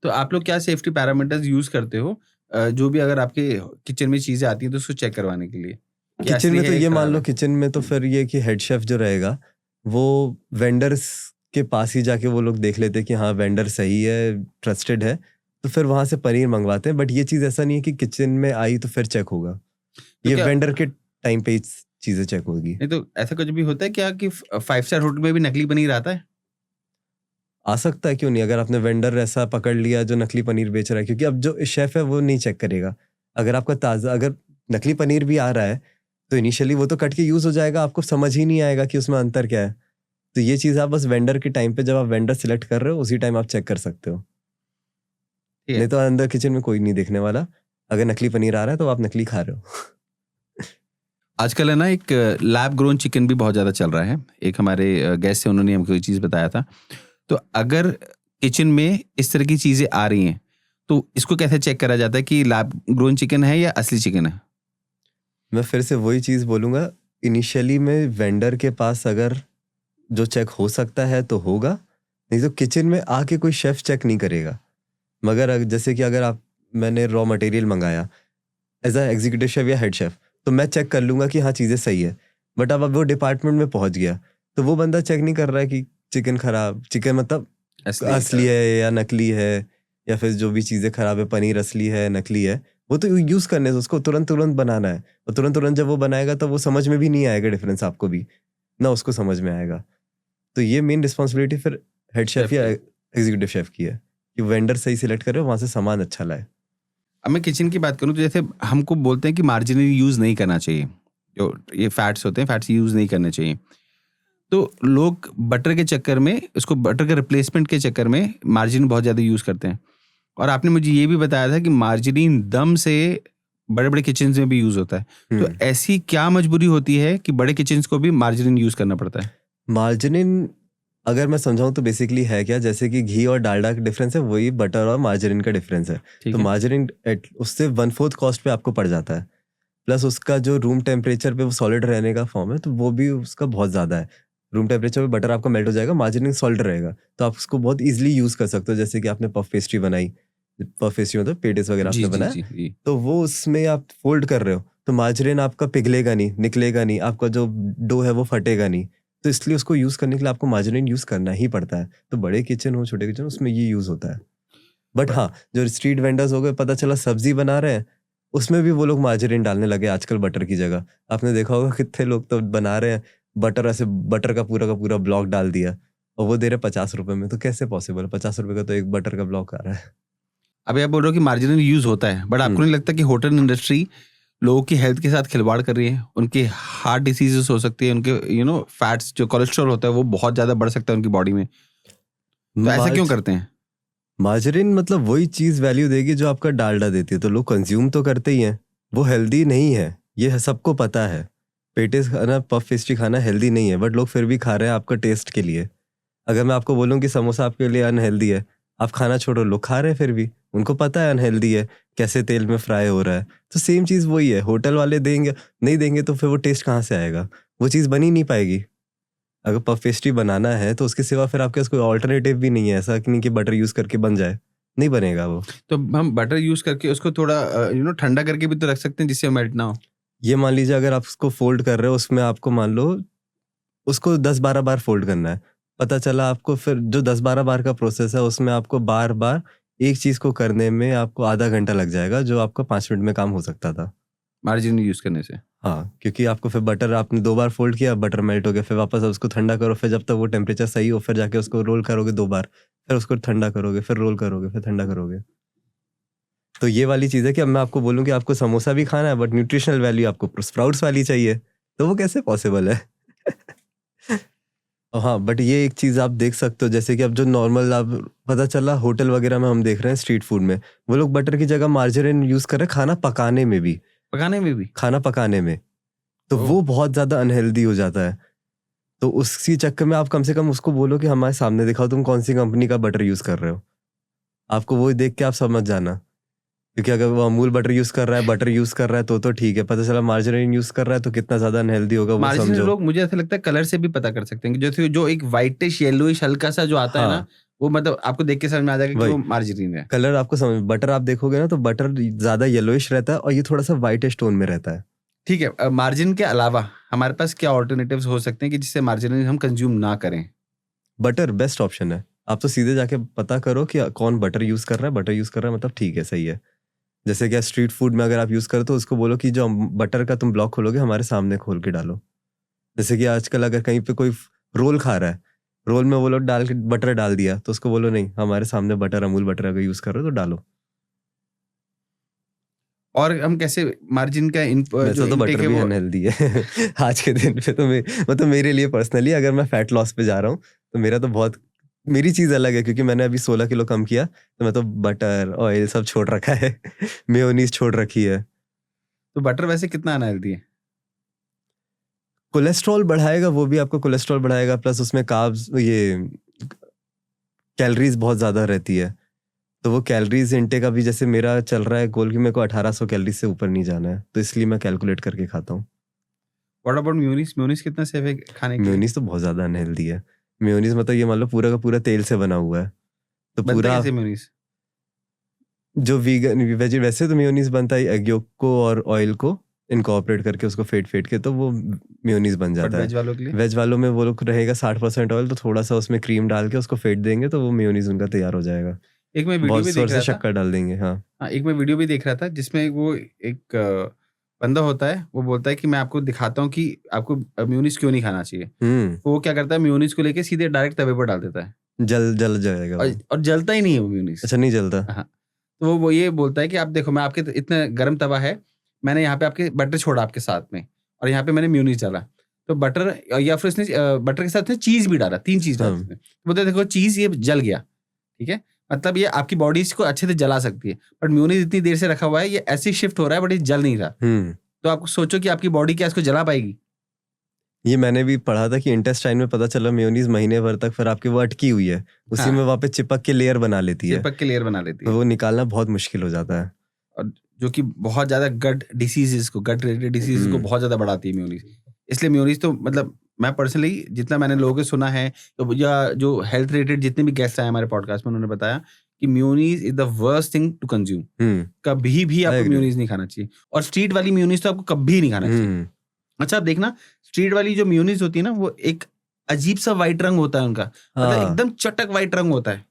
तो आप लोग क्या सेफ्टी पैरामीटर्स यूज करते हो जो भी अगर आपके किचन में चीजें आती हैं तो उसको चेक करवाने के लिए कि किचन असली में तो है ये मान खराब लो, है? किचन में तो फिर ये कि हेड शेफ जो रहेगा वो वेंडर्स के पास ही जाके वो लोग देख लेते हैं कि हाँ वेंडर सही है, ट्रस्टेड है, तो फिर वहां से पनीर मंगवाते हैं। बट ये चीज़ ऐसा नहीं है कि किचन में आई तो फिर चेक होगा, तो ये क्या वेंडर के टाइम पे ही चीज़ें चेक होगी। नहीं तो ऐसा कुछ भी होता है क्या कि 5 स्टार होटल में भी नकली पनीर आता है? आ सकता है, क्यों नहीं, अगर आपने वेंडर ऐसा पकड़ लिया जो नकली पनीर बेच रहा है, क्योंकि अब जो शेफ है वो नहीं चेक करेगा। अगर आपका ताज़ा, अगर नकली पनीर भी आ रहा है तो इनिशियली वो तो कट के यूज़ हो जाएगा, आपको समझ ही नहीं आएगा कि उसमें अंतर क्या है। तो ये चीज़ आप बस वेंडर के टाइम पे, जब आप वेंडर सिलेक्ट कर रहे हो उसी टाइम आप चेक कर सकते हो। ठीक है। नहीं तो अंदर किचन में कोई नहीं देखने वाला, अगर नकली पनीर आ रहा है तो आप नकली खा रहे हो। आजकल है ना एक लैब ग्रोन चिकन भी बहुत ज़्यादा चल रहा है। एक हमारे गेस्ट से उन्होंने हमको ये चीज़ बताया था। तो अगर किचन में इस तरह की चीज़ें आ रही हैं, तो इसको कैसे चेक करा जाता है कि लैब ग्रोन चिकन है या असली चिकन है? मैं फिर से वही चीज़ बोलूँगा, इनिशियली में वेंडर के पास अगर जो चेक हो सकता है तो होगा, नहीं तो किचन में आके कोई शेफ चेक नहीं करेगा। मगर जैसे कि अगर आप, मैंने रॉ मटेरियल मंगाया एज अ एग्जीक्यूटिव शेफ या हेड शेफ, तो मैं चेक कर लूँगा कि हाँ चीज़ें सही है। बट अब वो डिपार्टमेंट में पहुँच गया तो वो बंदा चेक नहीं कर रहा है कि चिकन खराब, चिकन मतलब असली है या नकली है, या फिर जो भी चीज़ें खराब है, पनीर असली है नकली है, वो तो यूज़ करने से उसको तुरंत बनाना है। और तुरंत जब वो बनाएगा तो वो समझ में भी नहीं आएगा डिफरेंस, आपको भी ना उसको समझ में आएगा। तो ये मेन रिस्पॉन्सिबिलिटी फिर हेड शेफ या एग्जीक्यूटिव शेफ की है कि वेंडर सही सिलेक्ट करे, वहाँ से सामान अच्छा लाए। अब मैं किचन की बात करूँ तो जैसे हमको बोलते हैं कि मार्जिनल यूज़ नहीं करना चाहिए। जो ये फैट्स होते हैं, फैट्स यूज़ नहीं करने चाहिए। तो लोग बटर के चक्कर में, उसको बटर के रिप्लेसमेंट के चक्कर में मार्जिन बहुत ज़्यादा यूज़ करते हैं। और आपने मुझे ये भी बताया था कि मार्जरीन दम से बड़े-बड़े किचन्स में भी यूज़ होता है। तो ऐसी क्या मजबूरी होती है कि बड़े किचन्स को भी मार्जरीन यूज़ करना पड़ता है? मार्जिनिन अगर मैं समझाऊं तो बेसिकली है क्या, जैसे कि घी और डालडा का डिफरेंस है, वही बटर और मार्जरीन का डिफरेंस है। ठीक तो है। मार्जरीन उससे 1/4 कॉस्ट पे आपको पड़ जाता है, प्लस उसका जो रूम टेम्परेचर पे वो सॉलिड रहने का फॉर्म है, तो वो भी उसका बहुत ज़्यादा है। रूम टेम्परेचर पे बटर आपका मेल्ट हो जाएगा, मार्जरीन सॉलिड रहेगा, तो आप उसको बहुत ईजिली यूज़ कर सकते हो। जैसे कि आपने पफ पेस्ट्री बनाई, पफ पेस्ट्री मतलब पेटिस वगैरह जी, आपने जी, बनाया, जी, जी। तो वो उसमें आप फोल्ड कर रहे हो, तो मार्जरीन आपका पिघलेगा नहीं, निकलेगा नहीं, आपका जो डो है वो फटेगा नहीं। तो इसलिए उसको यूज़ करने के लिए आपको मार्जरीन यूज़ करना ही पड़ता है। तो बड़े किचन हो, छोटे किचन, उसमें ये यूज़ होता है। बट ब हाँ, जो स्ट्रीट वेंडर्स हो गए, पता चला सब्जी बना रहे हैं, उसमें भी वो लोग मार्जरीन डालने लगे आजकल बटर की जगह। आपने देखा होगा कितने लोग तो बना रहे हैं, बटर ऐसे बटर का पूरा ब्लॉक डाल दिया और वो दे रहे 50 रुपए में। तो कैसे पॉसिबल है? 50 रुपए का तो एक बटर का ब्लॉक आ रहा है। अभी आप बोल रहे हो कि मार्जिनल यूज़ होता है, बट आपको नहीं लगता कि होटल इंडस्ट्री लोगों की हेल्थ के साथ खिलवाड़ कर रही है? उनके हार्ट डिसीज़ेज़ हो सकती है, उनके फैट्स जो कोलेस्ट्रॉल होता है वो बहुत ज़्यादा बढ़ सकता है उनकी बॉडी में। तो ऐसा क्यों मार्ज करते हैं? मार्जरीन मतलब वही चीज़ वैल्यू देगी जो आपका डालडा देती है, तो लोग कंज्यूम तो करते ही हैं। वो हेल्दी नहीं है, ये सबको पता है। पेटिस खाना, पफ पेस्ट्री खाना हेल्दी नहीं है, बट लोग फिर भी खा रहे हैं आपका टेस्ट के लिए। अगर मैं आपको बोलूँ कि समोसा आपके लिए अनहेल्दी है, आप खाना छोड़ो, लोग खा रहे हैं फिर भी। उनको पता है अनहेल्दी है, कैसे तेल में फ्राई हो रहा है। तो सेम चीज़ वही है, होटल वाले देंगे, नहीं देंगे तो फिर वो टेस्ट कहाँ से आएगा? वो चीज़ बनी नहीं पाएगी। अगर पफ पेस्ट्री बनाना है तो उसके सिवा फिर आपके पास कोई ऑल्टरनेटिव भी नहीं है, ऐसा कि नहीं कि बटर यूज़ करके बन जाए, नहीं बनेगा वो। तो हम बटर यूज़ करके उसको थोड़ा ठंडा करके भी तो रख सकते हैं जिससे मेल्ट ना हो। ये मान लीजिए अगर आप उसको फोल्ड कर रहे हो, उसमें आपको मान लो उसको 10-12 बार फोल्ड करना है। पता चला आपको फिर जो 10-12 बार का प्रोसेस है उसमें आपको बार-बार एक चीज़ को करने में आपको आधा घंटा लग जाएगा, जो आपका 5 मिनट में काम हो सकता था। मार्जिन यूज़ करने से। हाँ, क्योंकि आपको फिर बटर आपने 2 बार फोल्ड किया, बटर मेल्ट हो गया, फिर वापस उसको ठंडा करो, फिर जब तक वो टेम्परेचर सही हो, फिर जाके उसको रोल करोगे 2 बार, फिर उसको ठंडा करोगे, फिर रोल करोगे, फिर ठंडा करोगे। तो ये वाली चीज़ है कि अब मैं आपको बोलूँ कि आपको समोसा भी खाना है बट न्यूट्रिशनल वैल्यू आपको स्प्राउट्स वाली चाहिए, तो वो कैसे पॉसिबल है? हाँ, बट ये एक चीज़ आप देख सकते हो, जैसे कि अब जो नॉर्मल आप, पता चला होटल वगैरह में हम देख रहे हैं स्ट्रीट फूड में, वो लोग बटर की जगह मार्जरीन यूज़ कर रहे हैं खाना पकाने में भी। पकाने में भी? खाना पकाने में, तो ओह! वो बहुत ज़्यादा अनहेल्दी हो जाता है। तो उसी चक्कर में आप कम से कम उसको बोलो कि हमारे सामने दिखाओ तुम कौन सी कंपनी का बटर यूज़ कर रहे हो। आपको वो देख के आप समझ जाना। क्योंकि अगर वो अमूल बटर यूज कर रहा है, बटर यूज कर रहा है तो ठीक है, पता चला मार्जरीन यूज कर रहा है तो कितना ज्यादा अनहेल्दी होगा वो मार्जिनल समझो। लोग मुझे ऐसा लगता है कलर से भी पता कर सकते हैं कि जैसे जो एक व्हाइटिश येलोइश हल्का सा जो आता है ना, हाँ वो मतलब आपको देख के समझ में आ जाएगा कि वही वो मार्जरीन है। कलर आपको समझ, बटर आप देखोगे ना तो बटर ज्यादा येलोइश रहता है और ये थोड़ा सा व्हाइटिश टोन में रहता है। ठीक है, मार्जिन के अलावा हमारे पास क्या ऑल्टरनेटिव्स हो सकते हैं कि जिससे मार्जिन हम कंज्यूम ना करें? बटर बेस्ट ऑप्शन है। आप तो सीधे जाके पता करो कि कौन बटर यूज कर रहा है, बटर यूज कर रहा है मतलब ठीक है, सही है। जैसे कि स्ट्रीट फूड में अगर आप यूज करो तो उसको बोलो कि जो बटर का तुम ब्लॉक खोलोगे हमारे सामने खोल के डालो। जैसे कि आजकल अगर कहीं पे कोई रोल खा रहा है, रोल में वो लोग डाल के बटर डाल दिया तो उसको बोलो नहीं, हमारे सामने बटर, अमूल बटर अगर यूज कर रहे हो तो डालो। और हम कैसे मार्जिन का जो वैसे तो इनटेक बटर है भी वो अनहेल्दी है आज के दिन पे तो मतलब मेरे लिए पर्सनली अगर मैं फैट लॉस पे जा रहा हूँ तो मेरा तो बहुत, मेरी चीज अलग है क्योंकि मैंने अभी 16 किलो कम किया तो मैं तो बटर ऑयल सब छोड़ रखा है मेयोनीज छोड़ रखी है। तो बटर वैसे कितना अनहेल्दी है? कोलेस्ट्रॉल बढ़ाएगा, वो भी आपको कोलेस्ट्रॉल बढ़ाएगा, प्लस उसमें कार्ब्स, ये कैलोरीज बहुत ज्यादा रहती है। तो वो कैलोरीज इनटेक अभी जैसे मेरा चल रहा है गोल कि मेरे को 1800 कैलोरी से ऊपर नहीं जाना है, तो इसलिए मैं कैलकुलेट करके खाता हूँ। What about mayonnaise? मेयोनीज कितना सेफ है खाने के लिए? मेयोनीज तो बहुत ज्यादा अनहेल्दी है। मेयोनीज मतलब ये मान लो पूरा का पूरा तेल से बना हुआ है, तो बनता पूरा कैसे मेयोनीज? जो वीगन वेज वैसे तो मेयोनीज बनता है एग योक को और ऑयल को इनकॉर्पोरेट करके उसको फेट के तो वो मेयोनीज बन बट जाता वेज है। वालों के लिए? वेज वालों में वो लोग रहेगा 60% ऑयल, तो थोड़ा सा उसमें क्रीम डाल के उसको फेट देंगे तो वो मेयोनीज उनका तैयार हो जाएगा। एक मैं वीडियो बहुत भी जोर देख से रहा था। शक्कर डाल देंगे। हाँ हाँ, एक मैं वीडियो भी देख रहा था जिसमें वो एक बंदा होता है, वो बोलता है कि मैं आपको दिखाता हूँ कि आपको मेयोनीज क्यों नहीं खाना चाहिए। तो वो क्या करता है, मेयोनीज को लेके सीधे डायरेक्ट तवे पर डाल देता है जल जाएगा वो। और जलता ही नहीं है वो मेयोनीज। अच्छा नहीं जलता। हाँ, तो वो ये बोलता है कि आप देखो, मैं आपके इतना गर्म तवा है, मैंने यहाँ पे आपके बटर छोड़ा आपके साथ में, और यहाँ पे मैंने मेयोनीज डाला। तो बटर या फिर उसने बटर के साथ में चीज भी डाला, 3 चीज डाली हाँ उसने। बोलते देखो चीज ये जल गया, ठीक है, मतलब ये आपकी बॉडी को अच्छे से जला सकती है, बट मेयोनीज इतनी देर से रखा हुआ है, ये ऐसे शिफ्ट हो रहा है बट ये जल नहीं रहा। तो आप सोचो कि आपकी बॉडी क्या इसको जला पाएगी? ये मैंने भी पढ़ा था कि इंटेस्टाइन में पता चला मेयोनीज महीने भर तक फिर आपकी वो अटकी हुई है, उसी हाँ, में वहाँ पे चिपक के लेयर बना लेती है, चिपक के लेयर बना लेती तो है, वो निकालना बहुत मुश्किल हो जाता है। और जो कि बहुत ज्यादा गट रिलेटेड डिसीजेस को बहुत ज्यादा बढ़ाती है मेयोनीज। इसलिए मेयोनीज तो मतलब मैं पर्सनली जितना मैंने लोगों के सुना है, तो या जो हेल्थ रिलेटेड जितने भी गेस्ट आए हमारे पॉडकास्ट में, उन्होंने बताया कि mayonnaise is the worst thing to consume. कभी भी I आपको agree. मेयोनीज नहीं खाना चाहिए, और स्ट्रीट वाली मेयोनीज तो आपको कभी नहीं खाना चाहिए। अच्छा, आप देखना स्ट्रीट वाली जो मेयोनीज होती है ना, वो एक अजीब सा व्हाइट रंग होता है उनका, मतलब हाँ एकदम चटक व्हाइट रंग होता है।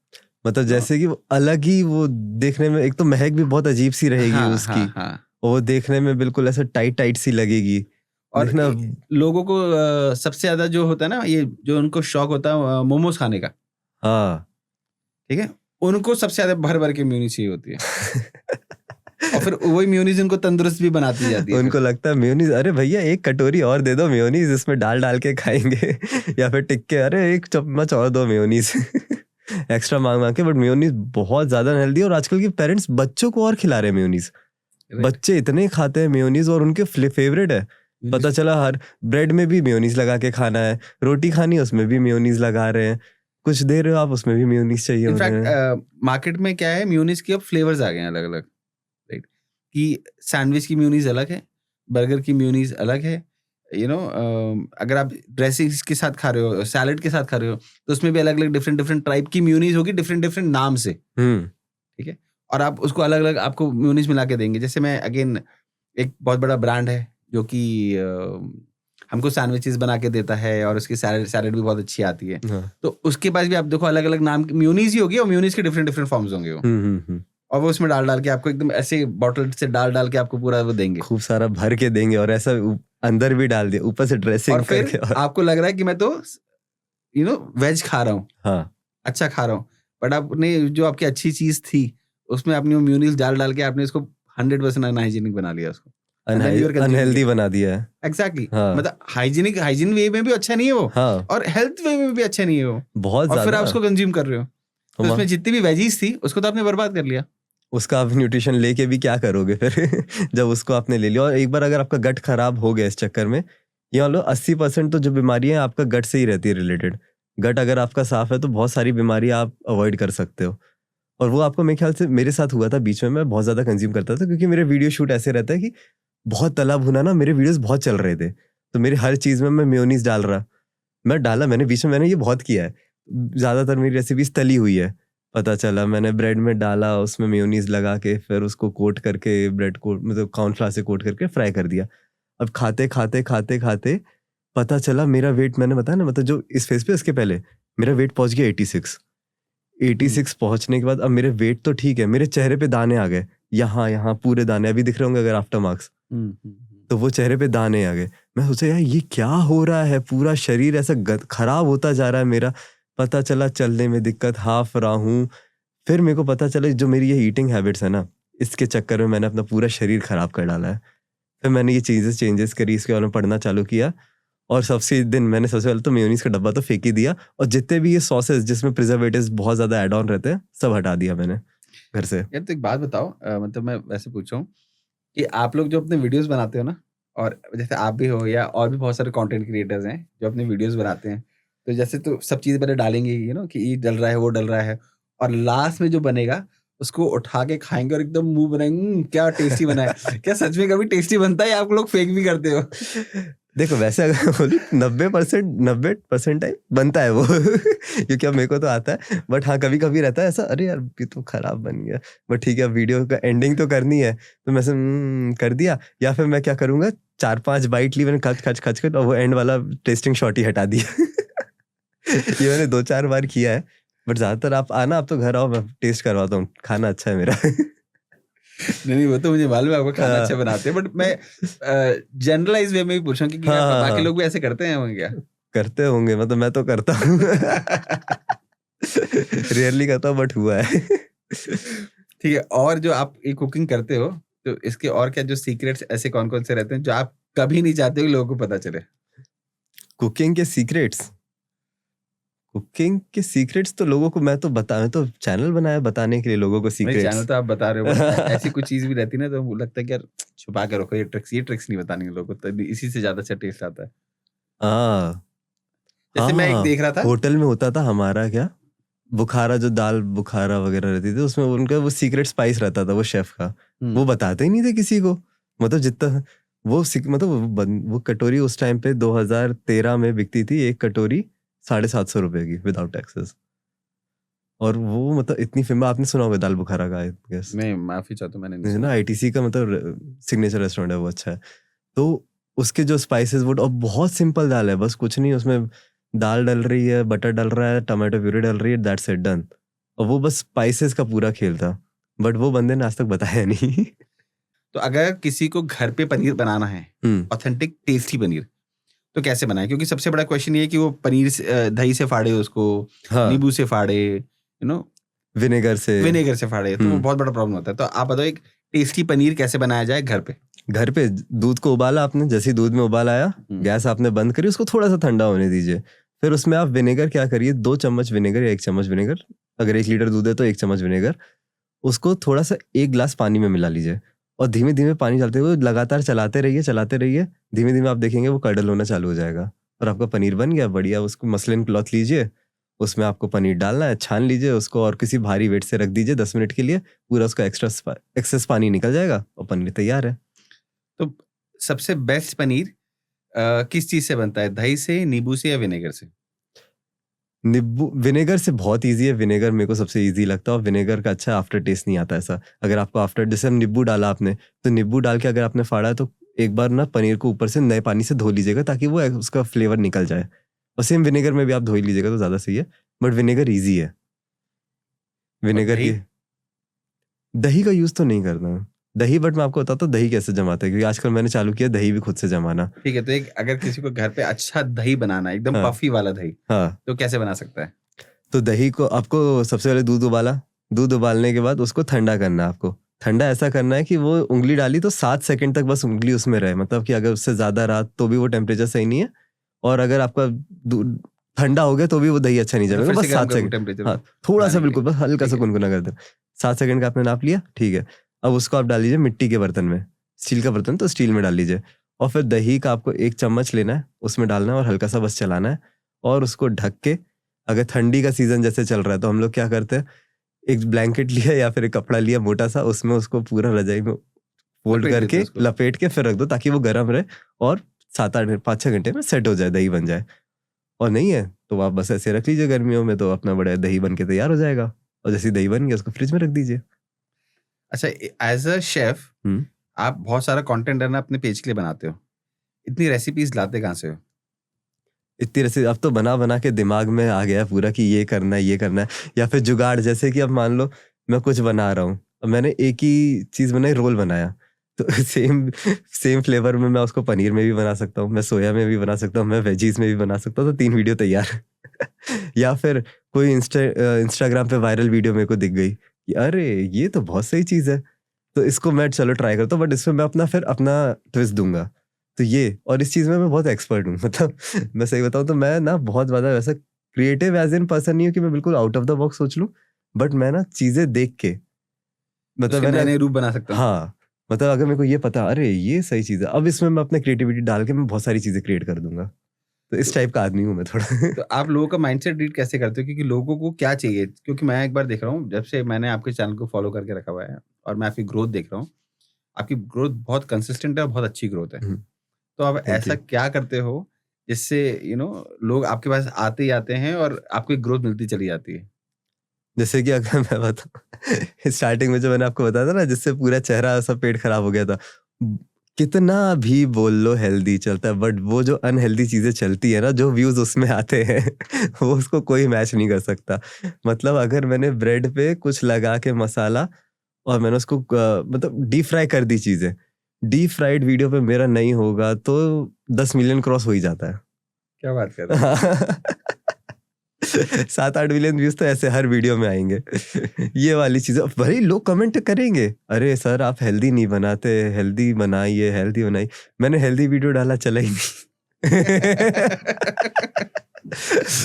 मतलब जैसे कि वो अलग ही, वो देखने में एक तो महक भी बहुत अजीब सी रहेगी हाँ, उसकी, हाँ, हाँ। और वो देखने में बिल्कुल ऐसे टाइट सी लगेगी। और देखना लोगों को सबसे ज्यादा जो होता है ना, ये जो उनको शौक होता है मोमोज खाने का, हाँ ठीक है, उनको सबसे ज्यादा भर भर के मेयोनीज चाहिए होती है। और फिर वही मेयोनीज उनको तंदुरुस्त भी बनाती जाती है उनको फिर। लगता है मेयोनीज, अरे भैया एक कटोरी और दे दो मेयोनीज, इसमें डाल के खाएंगे या फिर टिक्के, अरे एक चम्मच और दो मेयोनीज एक्स्ट्रा मांग के। बट मेयोनीज बहुत ज्यादा हेल्दी, और आजकल के पेरेंट्स बच्चों को और खिला रहे हैं मेयोनीज। बच्चे इतने खाते हैं मेयोनीज और उनके फेवरेट है। पता चला हर ब्रेड में भी मेयोनीज लगा के खाना है, रोटी खानी है उसमें भी मेयोनीज लगा रहे हैं, कुछ दे रहे हो आप उसमें भी मेयोनीज चाहिए उन्हें। इनफैक्ट मार्केट में क्या है, मेयोनीज के अब फ्लेवर्स आ गए हैं अलग अलग, राइट, कि सैंडविच की मेयोनीज अलग है, बर्गर की मेयोनीज अलग है, अगर आप ड्रेसिंग्स के साथ खा रहे हो, सैलेड के साथ खा रहे हो, तो उसमें भी अलग अलग डिफरेंट टाइप की मेयोनीज होगी, डिफरेंट नाम से, ठीक है, और आप उसको अलग अलग आपको मेयोनीज मिला के देंगे। जैसे मैं अगेन, एक बहुत बड़ा ब्रांड है जो कि हमको सैंडविचेस बना के देता है, और उसकी सैलेड भी बहुत अच्छी आती है। तो उसके पास भी आप देखो अलग अलग नाम की मेयोनीज ही होगी, और मेयोनीज के डिफरेंट फॉर्म्स होंगे वो, और वो उसमें डाल के आपको एकदम ऐसे बॉटल से डाल के आपको पूरा वो देंगे, खूब सारा भर के देंगे, और ऐसा अंदर भी डाल दिया, ऊपर से ड्रेसिंग और फिर करके, आपको लग रहा है कि मैं तो वेज खा रहा हूँ, हाँ अच्छा खा रहा हूँ, बट आपने जो आपकी अच्छी चीज थी उसमें आपने वो मेयोनीज डाल के आपने इसको 100% अनहाइजीनिक बना लिया उसको, अनहेल्दी बना दिया है। एग्जैक्टली, हाँ मतलब हाइजीन वे में भी अच्छा नहीं है वो, हाँ और हेल्थ वे में भी अच्छा नहीं है वो, बहुत और फिर आप ज्यादा। उसको कंज्यूम कर रहे हो, तो उसमें जितनी भी वेजीज थी उसको तो आपने बर्बाद कर लिया। उसका आप न्यूट्रिशन लेके भी क्या करोगे फिर जब उसको आपने ले लिया। और एक बार अगर आपका गट खराब हो गया इस चक्कर में, ये मान लो 80% तो जो बीमारियां हैं आपका गट से ही रहती है रिलेटेड। गट अगर आपका साफ है तो बहुत सारी बीमारियां आप अवॉइड कर सकते हो। और वो आपको मेरे ख्याल से मेरे साथ हुआ था बीच में, मैं बहुत ज़्यादा कंज्यूम करता था क्योंकि मेरे वीडियो शूट ऐसे रहता है कि बहुत तला भुना ना, मेरे वीडियोस बहुत चल रहे थे, तो मेरे हर चीज़ में मैं मेयोनीज डाल रहा, मैंने बीच में मैंने ये बहुत किया है, ज़्यादातर मेरी रेसिपीज तली हुई है, पता चला मैंने ब्रेड में डाला, उसमें मेयोनीज लगा के फिर उसको कोट करके, ब्रेड को मतलब कॉर्नफ्लावर से कोट करके फ्राई कर दिया। अब खाते खाते खाते खाते पता चला मेरा वेट, मैंने बताया ना, मतलब जो इस फेस पे इसके पहले मेरा वेट पहुंच गया 86 पहुंचने के बाद अब मेरे वेट तो ठीक है, मेरे चेहरे पे दाने आ गए, यहाँ पूरे दाने अभी दिख रहे होंगे अगर आफ्टर मार्क्स, तो वो चेहरे पे दाने आ गए। मैं सोचा यार ये क्या हो रहा है, पूरा शरीर ऐसा खराब होता जा रहा है मेरा। पता चला चलने में दिक्कत, हाफ रहा हूँ। फिर मेरे को पता चला जो मेरी ये ईटिंग हैबिट्स है ना, इसके चक्कर में मैंने अपना पूरा शरीर खराब कर डाला है। फिर मैंने ये चीज़ें चेंजेस करी, इसके बारे में पढ़ना चालू किया, और सबसे दिन मैंने सबसे पहले तो मेयोनीज का डब्बा तो फेंक ही दिया, और जितने भी ये सॉसेस जिसमें प्रिजर्वेटिव्स बहुत ज़्यादा ऐड ऑन रहते हैं सब हटा दिया मैंने घर से। यार तो एक बात बताओ, मतलब मैं वैसे पूछ रहा हूँ कि आप लोग जो अपने वीडियोस बनाते हो ना, और जैसे आप भी हो या और भी बहुत सारे कंटेंट क्रिएटर्स हैं जो अपने वीडियोस बनाते हैं, तो जैसे तो सब चीज़ें पहले डालेंगे, कि ये डल रहा है, वो डल रहा है, और लास्ट में जो बनेगा उसको उठा के खाएंगे और एकदम मुंह बनाएंगे, क्या टेस्टी बना है। क्या सच में कभी टेस्टी बनता है या आप लोग फेक भी करते हो? देखो वैसे अगर बोलूं 90% टाइम बनता है वो क्योंकि अब मेरे को तो आता है, बट हाँ कभी कभी रहता है ऐसा, अरे यार ये तो खराब बन गया, बट ठीक है वीडियो का एंडिंग तो करनी है, तो मैं कर दिया। या फिर मैं क्या करूंगा, 4-5 बाइट ली मैंने, खच खच और वो एंड वाला टेस्टिंग शॉट ही हटा दिया। ये मैंने 2-4 बार किया है, बट ज्यादातर आप आना, आप तो घर आओ, मैं टेस्ट करवाता हूँ, खाना अच्छा है मेरा। नहीं वो तो मुझे मालूम है आपको खाना अच्छा बनाते हैं, बट मैं जनरलाइज वे में भी पूछ रहा हूँ कि बाकी लोग भी ऐसे करते हैं होंगे क्या? करते होंगे, मतलब मैं तो करता हूँ। रेयरली करता हूँ बट हुआ है। ठीक है, और जो आप ये कुकिंग करते हो, तो इसके और क्या जो सीक्रेट्स ऐसे कौन कौन से रहते हैं जो आप कभी नहीं चाहते हो कि लोगों को पता चले? कुकिंग के सीक्रेट्स तो लोगों को मैं तो चैनल बनाया बताने के लिए लोगों को सीक्रेट्स। चैनल तो आप बता रहे हो, ऐसी कुछ चीज भी रहती है ना, तो लगता है कि यार छुपा के रखो, ये ट्रिक्स नहीं बतानी है लोगों को, तभी इसी से ज्यादा अच्छा टेस्ट आता है। हाँ जैसे मैं एक देख रहा था, होटल में होता था हमारा, क्या बुखारा, जो दाल बुखारा वगैरह रहती थी उसमें उनका वो सीक्रेट स्पाइस रहता था वो शेफ का, वो बताते ही नहीं थे किसी को, मतलब जितना वो कटोरी उस टाइम पे 2013 में बिकती थी, एक कटोरी 750 रुपए की विदाउट टैक्सेस, और वो मतलब इतनी फेमस, आपने सुना होगा दाल बुखारा का, आई गेस। मैं माफी चाहता हूँ, मैंने नहीं ना सुना। आईटीसी का मतलब सिग्नेचर रेस्टोरेंट है, वो अच्छा है। तो उसके जो स्पाइसेस वो, और बहुत सिंपल दाल है, बस कुछ नहीं, उसमें दाल डल रही है, बटर डल रहा है, टमाटो प्यूरी डल रही है, दैट्स इट, डन। और वो बस स्पाइसेस का पूरा खेल था, बट वो बंदे ने आज तक बताया नहीं। तो अगर किसी को घर पे पनीर बनाना है, ऑथेंटिक टेस्टी पनीर, तो कैसे बनाए? क्योंकि सबसे बड़ा क्वेश्चन ये है कि वो पनीर दही से फाड़े उसको, नींबू से फाड़े, विनेगर से फाड़े, तो वो बहुत बड़ा प्रॉब्लम होता है। तो आप बताओ एक टेस्टी पनीर कैसे बनाया जाए घर पे? घर पे दूध को उबाला आपने, जैसे दूध में उबाल आया, गैस आपने बंद करी, उसको थोड़ा सा ठंडा होने दीजिए। फिर उसमें आप विनेगर क्या करिए, 2 चम्मच विनेगर या 1 चम्मच विनेगर, अगर 1 लीटर दूध है तो 1 चम्मच विनेगर, उसको थोड़ा सा 1 गिलास पानी में मिला लीजिए, और धीमे धीमे पानी डालते हुए लगातार चलाते रहिए, धीमे धीमे आप देखेंगे वो कडल होना चालू हो जाएगा, और आपका पनीर बन गया बढ़िया। उसको मसलिन क्लॉथ लीजिए, उसमें आपको पनीर डालना है, छान लीजिए उसको, और किसी भारी वेट से रख दीजिए 10 मिनट के लिए, पूरा उसका एक्सेस पानी निकल जाएगा और पनीर तैयार है। तो सबसे बेस्ट पनीर किस चीज से बनता है, दही से, नींबू से, या विनेगर से? नींबू विनेगर से बहुत इजी है, विनेगर मेरे को सबसे इजी लगता है, और विनेगर का अच्छा आफ्टर टेस्ट नहीं आता ऐसा। अगर आपको आफ्टर, जैसे हम नींबू डाला आपने, तो नींबू डाल के अगर आपने फाड़ा है तो एक बार ना पनीर को ऊपर से नए पानी से धो लीजिएगा, ताकि वो उसका फ्लेवर निकल जाए, और सेम विनेगर में भी आप धो ही लीजिएगा तो ज़्यादा सही है, बट विनेगर ईजी है। विनेगर की दही का यूज़ तो नहीं करना दही, बट मैं आपको बताता हूँ दही कैसे जमाते हैं, क्योंकि आजकल मैंने चालू किया दही भी खुद से जमाना। ठीक है, तो एक अगर किसी को घर पे अच्छा दही बनाना है, एकदम पफी वाला दही, तो कैसे बना सकता है? तो दही को आपको सबसे पहले दूध उबालने के बाद उसको ठंडा करना है। आपको ठंडा ऐसा करना है कि वो उंगली डाली तो 7 सेकंड तक बस उंगली उसमें रहे, मतलब कि अगर उससे ज्यादा रहा तो भी वो टेम्परेचर सही नहीं है, और अगर आपका ठंडा हो गया तो भी वो दही अच्छा नहीं जाएगा, बस 7 सेकंड, हाँ थोड़ा सा, बिल्कुल बस हल्का सा गुनगुना कर देना। 7 सेकंड का आपने नाप लिया, ठीक है। अब उसको आप डाल लीजिए मिट्टी के बर्तन में, स्टील का बर्तन तो स्टील में डाल लीजिए, और फिर दही का आपको 1 चम्मच लेना है, उसमें डालना है, और हल्का सा बस चलाना है, और उसको ढक के, अगर ठंडी का सीजन जैसे चल रहा है तो हम लोग क्या करते हैं, एक ब्लैंकेट लिया या फिर एक कपड़ा लिया मोटा सा, उसमें उसको पूरा रजाई में फोल्ड लपेट देते करके हो उसको। लपेट के फिर रख दो ताकि वो गर्म रहे और 7-8 5-6 घंटे में सेट हो जाए, दही बन जाए। और नहीं है तो आप बस ऐसे रख लीजिए गर्मियों में, तो अपना बड़ा दही बन के तैयार हो जाएगा। और जैसे ही दही बन गया उसको फ्रिज में रख दीजिए। अच्छा, एज अ शेफ हम्म। आप बहुत सारा कंटेंट है ना अपने पेज के लिए बनाते हो, इतनी रेसिपीज लाते कहाँ से हो? इतनी रेसिपी अब तो बना बना के दिमाग में आ गया पूरा कि ये करना है ये करना है। या फिर जुगाड़, जैसे कि अब मान लो मैं कुछ बना रहा हूँ और मैंने एक ही चीज बनाई, रोल बनाया, तो सेम सेम फ्लेवर में मैं उसको पनीर में भी बना सकता हूँ, मैं सोया में भी बना सकता हूँ, मैं वेजीज में भी बना सकता हूँ, तो 3 वीडियो तैयार। या फिर कोई इंस्टाग्राम पे वायरल वीडियो मेरे को दिख गई कि अरे ये तो बहुत सही चीज है, तो इसको मैं चलो ट्राई करता हूँ, बट इसमें मैं अपना ट्विस्ट दूंगा। तो ये, और इस चीज में मैं बहुत एक्सपर्ट हूँ। मतलब मैं सही बताऊँ तो मैं ना बहुत ज्यादा वैसा क्रिएटिव एज इन पर्सन नहीं हूँ कि मैं बिल्कुल आउट ऑफ द बॉक्स सोच लूँ, बट मैं ना चीजें देख के, मतलब उसके नए मैंने, नए रूप बना सकता हूँ। हाँ, मतलब अगर मेरे को ये पता अरे ये सही चीज है, अब इसमें मैं अपने क्रिएटिविटी डाल के मैं बहुत सारी चीजें क्रिएट कर दूंगा। तो इस तो, टाइप का आदमी हूँ मैं थोड़ा। तो आप लोगों का माइंडसेट रीड कैसे करते हो, क्योंकि लोगों को क्या चाहिए? क्योंकि मैं एक बार देख रहा हूँ, जब से मैंने आपके चैनल को फॉलो करके रखा हुआ है और मैं आपकी ग्रोथ देख रहा हूँ, आपकी ग्रोथ बहुत कंसिस्टेंट है और बहुत अच्छी ग्रोथ है। तो आप थैंक ऐसा यू। क्या करते हो जिससे लोग आपके पास आते ही आते हैं और आपको ग्रोथ मिलती चली जाती है? जैसे कि अगर मैं बताऊं, स्टार्टिंग में जो मैंने आपको बताया था ना, जिससे पूरा चेहरा सब पेट खराब हो गया था, कितना भी बोल लो हेल्दी चलता है, बट वो जो अनहेल्दी चीजें चलती है ना, जो व्यूज उसमें आते हैं वो उसको कोई मैच नहीं कर सकता। मतलब अगर मैंने ब्रेड पे कुछ लगा के मसाला और मैंने उसको मतलब डीप फ्राई कर दी चीजें, डीप फ्राइड वीडियो पे मेरा नहीं होगा तो 10 मिलियन क्रॉस हो ही जाता है। क्या बात कर रहे हो? 7-8 मिलियन व्यूज तो ऐसे हर वीडियो में आएंगे। ये वाली चीजें भाई लोग कमेंट करेंगे, अरे सर आप हेल्दी नहीं बनाते, हेल्दी बनाइए हेल्दी बनाइए। मैंने हेल्दी वीडियो डाला, चला ही नहीं।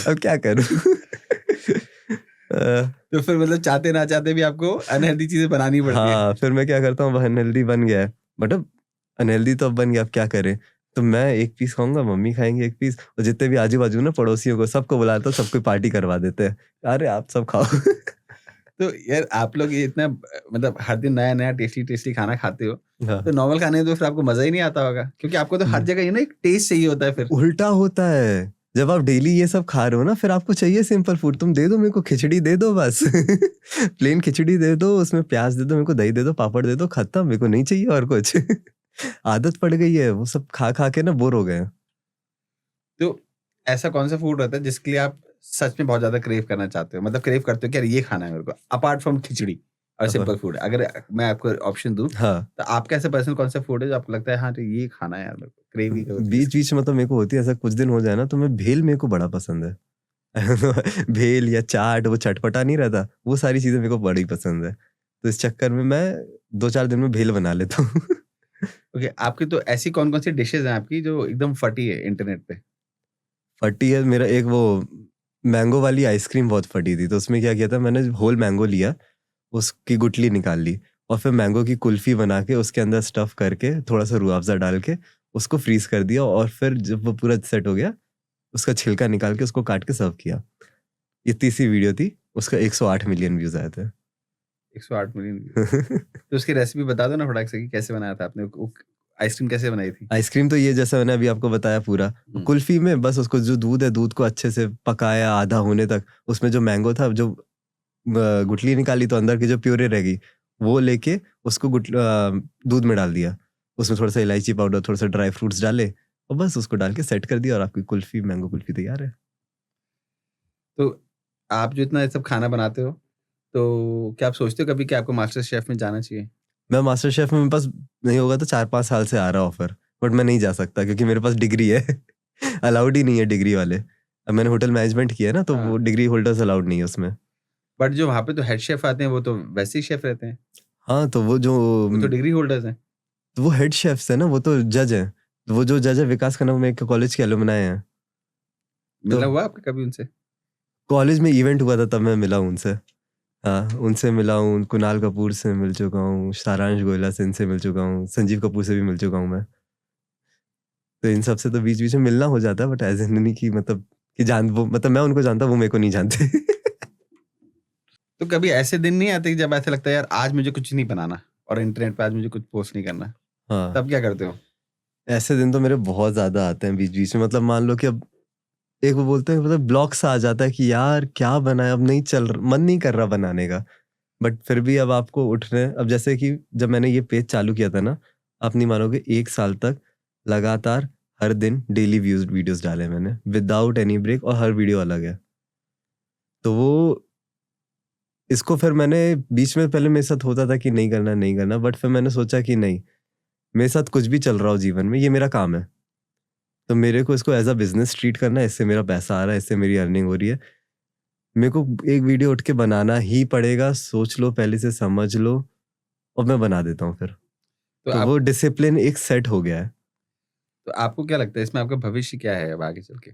अब क्या करूं? तो फिर मतलब चाहते ना चाहते भी आपको अनहेल्दी चीजें बनानी पड़ती है। हाँ, फिर मैं क्या करता हूँ, अनहेल्दी बन गया है, मतलब अनहेल्दी तो अब बन गया, अब क्या करें। तो मैं एक पीस खाऊंगा, मम्मी खाएंगे एक पीस, और जितने भी आजू बाजू ना पड़ोसियों को सबको बुलाता हूँ, सबको पार्टी करवा देते हैं, अरे आप सब खाओ। तो यार आप लोग ये इतना मतलब हर दिन नया नया टेस्टी टेस्टी खाना खाते हो, तो हाँ। नॉर्मल खाने में तो फिर आपको मजा ही नहीं आता होगा, क्योंकि आपको तो हर जगह एक टेस्ट चाहिए होता है फिर। उल्टा होता है, जब आप डेली ये सब खा रहे हो ना, फिर आपको चाहिए सिंपल फूड, तुम दे दो मेरे को खिचड़ी दे दो बस। प्लेन खिचड़ी दे दो, उसमें प्याज दे दो, मेरे को दही दे दो, पापड़ दे दो, खत्म, मेरे को नहीं चाहिए और कुछ। आदत पड़ गई है, वो सब खा खा के ना बोर हो गए हैं। तो ऐसा कौन सा फूड रहता है जिसके लिए आप सच में बहुत ज्यादा क्रेव करना चाहते हो, मतलब क्रेव करते हो कि यार ये खाना है मेरे को, अपार्ट फ्रॉम खिचड़ी और अब सिंपल फूड? अगर मैं आपको ऑप्शन दूं, हाँ, तो आपका ऐसा पर्सनल कौन सा फूड है जो आपको लगता है हाँ तो ये खाना है यार, मेरे को क्रेव ही होती है बीच इसकी? बीच में तो मेरे को होती है ऐसा, कुछ दिन हो जाए ना तो मैं भेल, मेरे को बड़ा पसंद है। भेल या चाट, वो चटपटा नहीं रहता, वो सारी चीजें मेरे को बड़ी पसंद है, तो इस चक्कर में मैं 2-4 दिन में भेल बना लेता हूँ। ओके, आपकी तो ऐसी कौन कौन सी डिशेज हैं आपकी जो एकदम फटी है इंटरनेट पे? फटी है मेरा एक वो, मैंगो वाली आइसक्रीम बहुत फटी थी, तो उसमें क्या किया था मैंने, होल मैंगो लिया, उसकी गुठली निकाल ली, और फिर मैंगो की कुल्फी बना के उसके अंदर स्टफ करके थोड़ा सा रूह अफ़ज़ा डाल के उसको फ्रीज कर दिया, और फिर जब वो पूरा सेट हो गया, उसका छिलका निकाल के उसको काट के सर्व किया। इतनी सी वीडियो थी, उसका 108 मिलियन व्यूज आए थे। 108 मिलियन व्यूज? तो उसकी रेसिपी बता दो ना फटाक से कि कैसे बनाया था आपने आइसक्रीम, कैसे बनाई थी? आइसक्रीम तो ये जैसा मैंने अभी आपको बताया पूरा, कुल्फी में बस उसको जो दूध है, दूध को अच्छे से पकाया आधा होने तक, उसमें जो मैंगो था, जो गुठली निकाली तो अंदर की जो प्यूरे रह गई, वो लेके उसको दूध में डाल दिया, उसमें थोड़ा सा इलायची पाउडर, थोड़ा सा ड्राई फ्रूट्स डाले, और बस उसको डाल के सेट कर दिया, और आपकी कुल्फी, मैंगो कुल्फी तैयार है। तो आप जो इतना ये सब खाना बनाते हो, तो क्या आप सोचते हो कभी कि आपको मास्टर शेफ में जाना चाहिए? मैं मास्टर शेफ में, मेरे पास नहीं होगा तो 4-5 साल से आ रहा ऑफर, बट मैं नहीं जा सकता क्योंकि मेरे पास डिग्री है। अलाउड ही नहीं है डिग्री वाले। अब मैंने होटल मैनेजमेंट किया है ना, तो वो हाँ, डिग्री होल्डर्स अलाउड नहीं है उसमें। बट जो वहाँ पे तो हेड शेफ आते हैं वो तो वैसे ही शेफ रहते हैं, हाँ, तो वो जो, वो तो डिग्री होल्डर्स हैं। तो वो हेड शेफ्स है ना, वो तो जज है, वो जो जज है विकास खन्ना, में कॉलेज के एलुमनाई हैं। तो मिलना हुआ आपका कभी उनसे? कॉलेज में इवेंट हुआ था तब मैं मिला हूँ उनसे। हाँ, उनसे मिला हूँ, कुणाल कपूर से मिल चुका हूँ, सारांश गोयला से, इनसे मिल चुका हूँ, संजीव कपूर से भी मिल चुका हूँ मैं। तो इन सब से तो बीच बीच में मिलना हो जाता है, बट एज इन नहीं कि मतलब कि जान वो, मतलब मैं उनको जानता हूँ, वो मेरे को नहीं जानते। तो कभी ऐसे दिन नहीं आते कि जब ऐसा लगता है यार आज मुझे कुछ नहीं बनाना और इंटरनेट पे आज मुझे कुछ पोस्ट नहीं करना, हाँ, तब क्या करते हो? ऐसे दिन तो मेरे बहुत ज्यादा आते हैं बीच बीच में। मतलब मान लो कि अब एक वो बोलते हैं, मतलब ब्लॉक सा आ जाता है कि यार क्या बनाए, अब नहीं मन नहीं कर रहा बनाने का। बट फिर भी अब आपको उठने, अब जैसे कि जब मैंने ये पेज चालू किया था ना, आप नहीं मानोगे 1 साल तक लगातार हर दिन डेली वीडियोस डाले मैंने विदाउट एनी ब्रेक, और हर वीडियो अलग है। तो वो इसको फिर मैंने बीच में, पहले मेरे साथ होता था कि नहीं करना, बट फिर मैंने सोचा कि नहीं, मेरे साथ कुछ भी चल रहा हो जीवन में, ये मेरा काम है, तो मेरे को इसको एज अ बिजनेस ट्रीट करना है। इससे मेरा पैसा आ रहा है, इससे मेरी अर्निंग हो रही है, मेरे को एक वीडियो उठ के बनाना ही पड़ेगा। सोच लो, पहले से समझ लो, और मैं बना देता हूँ फिर। तो वो डिसिप्लिन एक सेट हो गया है। तो आपको क्या लगता है इसमें आपका भविष्य क्या है अब आगे चल के?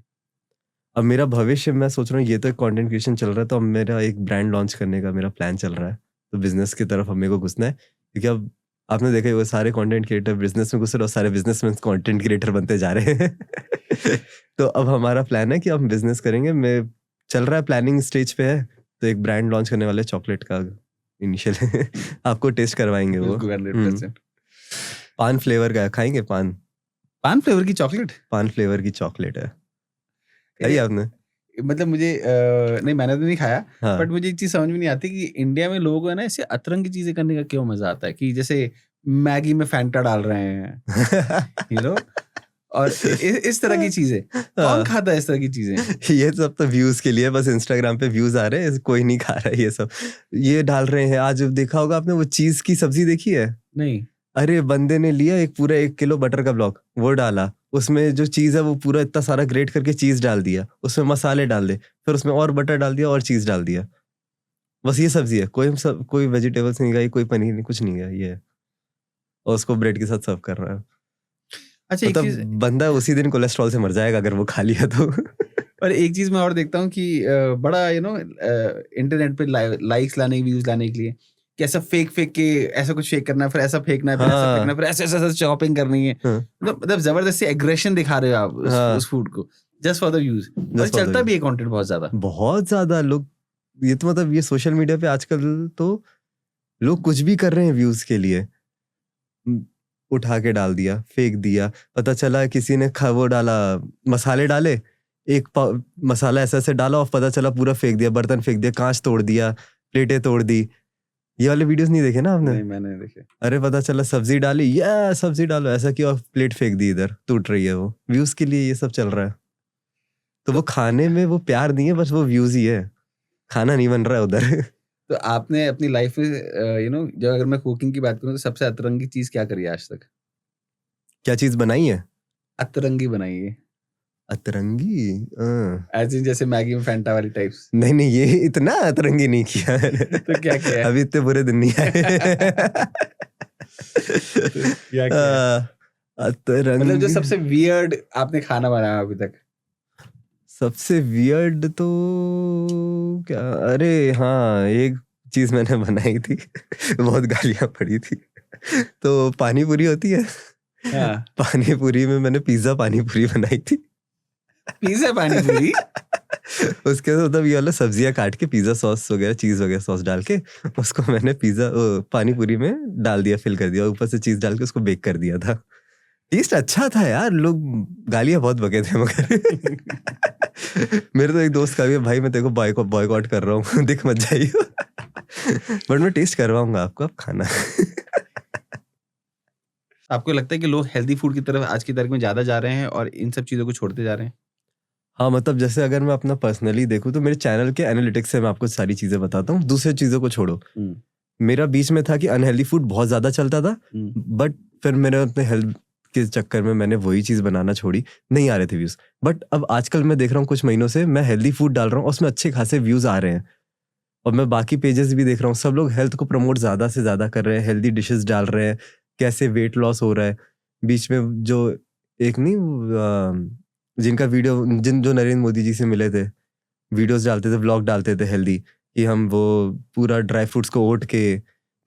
अब मेरा भविष्य, मैं सोच रहा हूँ, ये तो कंटेंट क्रिएशन चल रहा है, तो अब मेरा एक ब्रांड लॉन्च करने का मेरा प्लान चल रहा है। तो बिजनेस की तरफ अब मेरे को घुसना है, क्योंकि अब आपने देखा वो सारे कंटेंट क्रिएटर बिजनेस में घुस रहे, और सारे बिजनेसमैन कंटेंट क्रिएटर बनते जा रहे हैं। तो अब हमारा प्लान है कि हम बिजनेस करेंगे। मैं चल रहा है, प्लानिंग स्टेज पे है। तो एक ब्रांड लॉन्च करने वाले चॉकलेट का इनिशियल आपको टेस्ट करवाएंगे वो। 100%। पान फ्लेवर का खाएंगे, पान फ्लेवर की चॉकलेट? पान फ्लेवर की चॉकलेट है, खाई आपने? मतलब मुझे नहीं, मैंने तो नहीं खाया। हाँ। बट मुझे एक चीज समझ में नहीं आती कि इंडिया में लोग है ना ऐसे अतरंगी चीजें करने का क्यों मजा आता है, कि जैसे मैगी में फैंटा डाल रहे हैं और इस तरह की चीजें कौन खाता है इस तरह की चीजें? ये सब तो व्यूज के लिए, बस इंस्टाग्राम पे व्यूज आ रहे हैं, कोई नहीं खा रहा है ये सब। ये डाल रहे हैं। आज देखा होगा आपने, वो चीज की सब्जी देखी है? नहीं। अरे बंदे ने लिया एक पूरा 1 किलो बटर का ब्लॉक, वो डाला, उसमें जो चीज है वो पूरा इतना सारा ग्रेट करके चीज डाल दिया, उसमें मसाले डाल दे, फिर उसमें और बटर डाल दिया और चीज डाल दिया। बस ये सब्जी है, कोई वेजिटेबल्स नहीं गई, कोई पनीर नहीं, कुछ नहीं गया, ये है। और उसको ब्रेड के साथ सर्व कर रहा है। अच्छा, एक चीज मतलब बंदा उसी दिन कोलेस्ट्रॉल से मर जाएगा अगर वो खा लिया तो। और एक चीज मैं और देखता हूँ कि बड़ा इंटरनेट पे लाइक्स लाने की, व्यूज लाने के लिए कि ऐसा फेक के ऐसा कुछ फेक करना है, फिर ऐसा फेंकना है, फिर ऐसा फेंकना है, फिर ऐसे ऐसे चॉपिंग करनी है। मतलब जबरदस्ती एग्रेशन दिखा रहे हो आप उस फूड को, जस्ट फॉर द व्यूज। और चलता भी है कंटेंट बहुत ज्यादा लोग। ये तो मतलब ये सोशल मीडिया पे आजकल तो लोग कुछ भी कर रहे हैं व्यूज के लिए। उठा के डाल दिया, फेंक दिया, पता चला किसी ने वो डाला, मसाले डाले, एक मसाला ऐसा ऐसे डाला और पता चला पूरा फेंक दिया, बर्तन फेंक दिया, कांच तोड़ दिया, प्लेटें तोड़ दी। ये वाले वीडियोस नहीं देखे ना आपने? नहीं, मैंने नहीं देखे। अरे पता चला सब्जी डाली, या सब्जी डालो, ऐसा किया, प्लेट फेंक दी, इधर टूट रही है। वो व्यूज के लिए ये सब चल रहा है। तो वो खाने में वो प्यार नहीं है, बस वो व्यूज ही है, खाना नहीं बन रहा है उधर। तो आपने अपनी लाइफ में जब अगर मैं कुकिंग की बात करूं तो सबसे अतरंगी चीज क्या करी है आज तक? क्या चीज बनाई है? अतरंगी बनाई है। अतरंगी? ऐसे जैसे मैगी में फैंटा वाली टाइप्स? नहीं, ये इतना अतरंगी नहीं किया मैंने। तो क्या किया? अभी इतने बुरे दिन नहीं आए। तो क्या किया? अतरंगी मतलब जो सबसे वियर्ड आपने खाना बनाया अभी तक? सबसे वियर्ड तो क्या, अरे हाँ, एक चीज मैंने बनाई थी, बहुत गालियां पड़ी थी। तो पानी पूरी होती है, हाँ। पानी पूरी में मैंने पिज्जा पानी पूरी बनाई थी। पिज्जा पानी पूरी? उसके साथ मतलब ये वाला सब्जियां काट के, पिज्जा सॉस वगैरह, चीज वगैरह सॉस डाल के, उसको मैंने पानी पूरी में डाल दिया, फिल कर दिया, ऊपर से चीज डाल के उसको बेक कर दिया था। टेस्ट अच्छा था यार, लोग गालियां बहुत बके थे मगर। मेरे तो एक दोस्त का भी, भाई मैं तेरे को बॉयकॉट कर रहा हूँ, दिख मत जाइए। बट मैं टेस्ट करवाऊंगा आपको, आप खाना। आपको लगता है कि लोग हेल्दी फूड की तरफ आज की तारीख में ज्यादा जा रहे हैं और इन सब चीजों को छोड़ते जा रहे हैं? हाँ, मतलब जैसे अगर मैं अपना पर्सनली देखूँ तो मेरे चैनल के एनालिटिक्स से मैं आपको सारी चीजें बताता हूँ, दूसरी चीजों को छोड़ो। मेरा बीच में था कि अनहेल्दी फूड बहुत ज्यादा चलता था, बट फिर मेरे अपने हेल्थ के चक्कर में मैंने वही चीज बनाना छोड़ी, नहीं आ रहे थे व्यूज। बट अब आजकल मैं देख रहा हूँ, कुछ महीनों से मैं हेल्दी फूड डाल रहा हूँ, उसमें अच्छे खासे व्यूज आ रहे हैं। और मैं बाकी पेजेस भी देख रहा हूँ, सब लोग हेल्थ को प्रमोट ज्यादा से ज्यादा कर रहे हैं, हेल्दी डिशेस डाल रहे हैं, कैसे वेट लॉस हो रहा है। बीच में जो एक नहीं, जिनका वीडियो जो नरेंद्र मोदी जी से मिले थे, वीडियोस डालते थे, व्लॉग डालते थे हेल्दी, कि हम वो पूरा ड्राई फ्रूट्स को ओट के,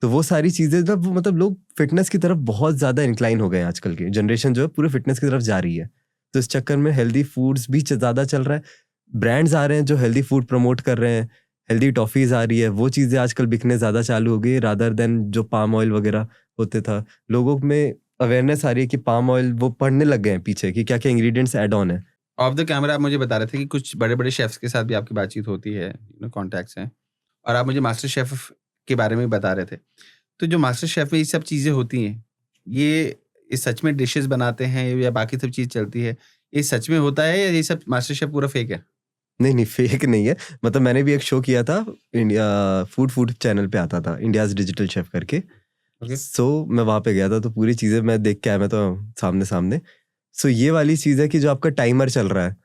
तो वो सारी चीजें ना, वो मतलब लोग फिटनेस की तरफ बहुत ज्यादा इंक्लाइन हो गए हैं। आजकल की जनरेशन जो है पूरे फिटनेस की तरफ जा रही है, तो इस चक्कर में हेल्दी फूड्स भी ज्यादा चल रहा है। ब्रांड्स आ रहे हैं जो हेल्दी फूड प्रमोट कर रहे हैं, हेल्दी टॉफीज आ रही है, वो चीज़ें आजकल बिकने ज़्यादा चालू हो गई रादर देन जो पाम ऑयल वगैरह होते था। लोगों में अवेयरनेस आ रही है कि पाम ऑयल, वो पढ़ने लग गए हैं पीछे कि क्या क्या इंग्रेडिएंट्स ऐड ऑन है। ऑफ द कैमरा आप मुझे बता रहे थे कि कुछ बड़े-बड़े शेफ्स के साथ भी आपकी बातचीत होती है, कॉन्टैक्ट्स हैं और आप मुझे मास्टर शेफ के बारे में बता रहे थे। तो जो मास्टर शेफ में ये सब चीज़ें होती हैं, ये सच में डिशेज़ बनाते हैं या बाकी सब चीज़ चलती है? ये सच में होता है या ये सब मास्टर शेफ पूरा फेक है? नहीं, फेक नहीं है। मतलब मैंने भी एक शो किया था, इंडिया फूड चैनल पे आता था, इंडियाज़ डिजिटल शेफ करके। ओके। सो मैं वहाँ पे गया था, तो पूरी चीज़ें मैं देख के आया, मैं तो सामने-सामने। सो ये वाली चीज़ है कि जो आपका टाइमर चल रहा है,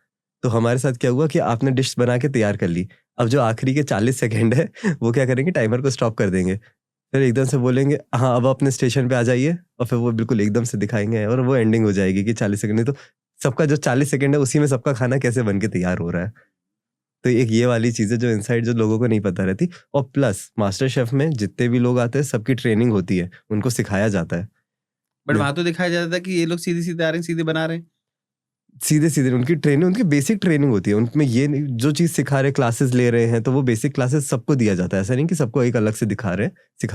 तो हमारे साथ क्या हुआ कि आपने डिश बना के तैयार कर ली। अब जो आखिरी के 40 सेकंड है, वो क्या करेंगे, टाइमर को स्टॉप कर देंगे। फिर एकदम से बोलेंगे, हाँ, अब अपने स्टेशन पे आ जाइए, और फिर वो बिल्कुल एकदम से दिखाएँगे और वो एंडिंग हो जाएगी कि 40 सेकंड। नहीं तो सबका जो 40 सेकंड है, उसी में सबका खाना कैसे बन के तैयार हो रहा है। तो एक ये वाली चीज़ है जो इनसाइड जो लोगों को नहीं पता रहती। और प्लस मास्टर शेफ में जितने भी लोग आते हैं, सबकी ट्रेनिंग होती है, उनको सिखाया जाता है। बट वहाँ तो दिखाया जाता था कि ये लोग सीधे-सीधे आ रहे हैं, सीधे बना रहे हैं। सीधे-सीधे उनकी ट्रेनिंग, उनकी बेसिक ट्रेनिंग होती है। उनमें ये नहीं, जो चीज़ सिखा रहे, क्लासेस ले रहे हैं, तो वो बेसिक क्लासेस सबको दिया जाता है। ऐसा नहीं कि सबको एक अलग से सिखा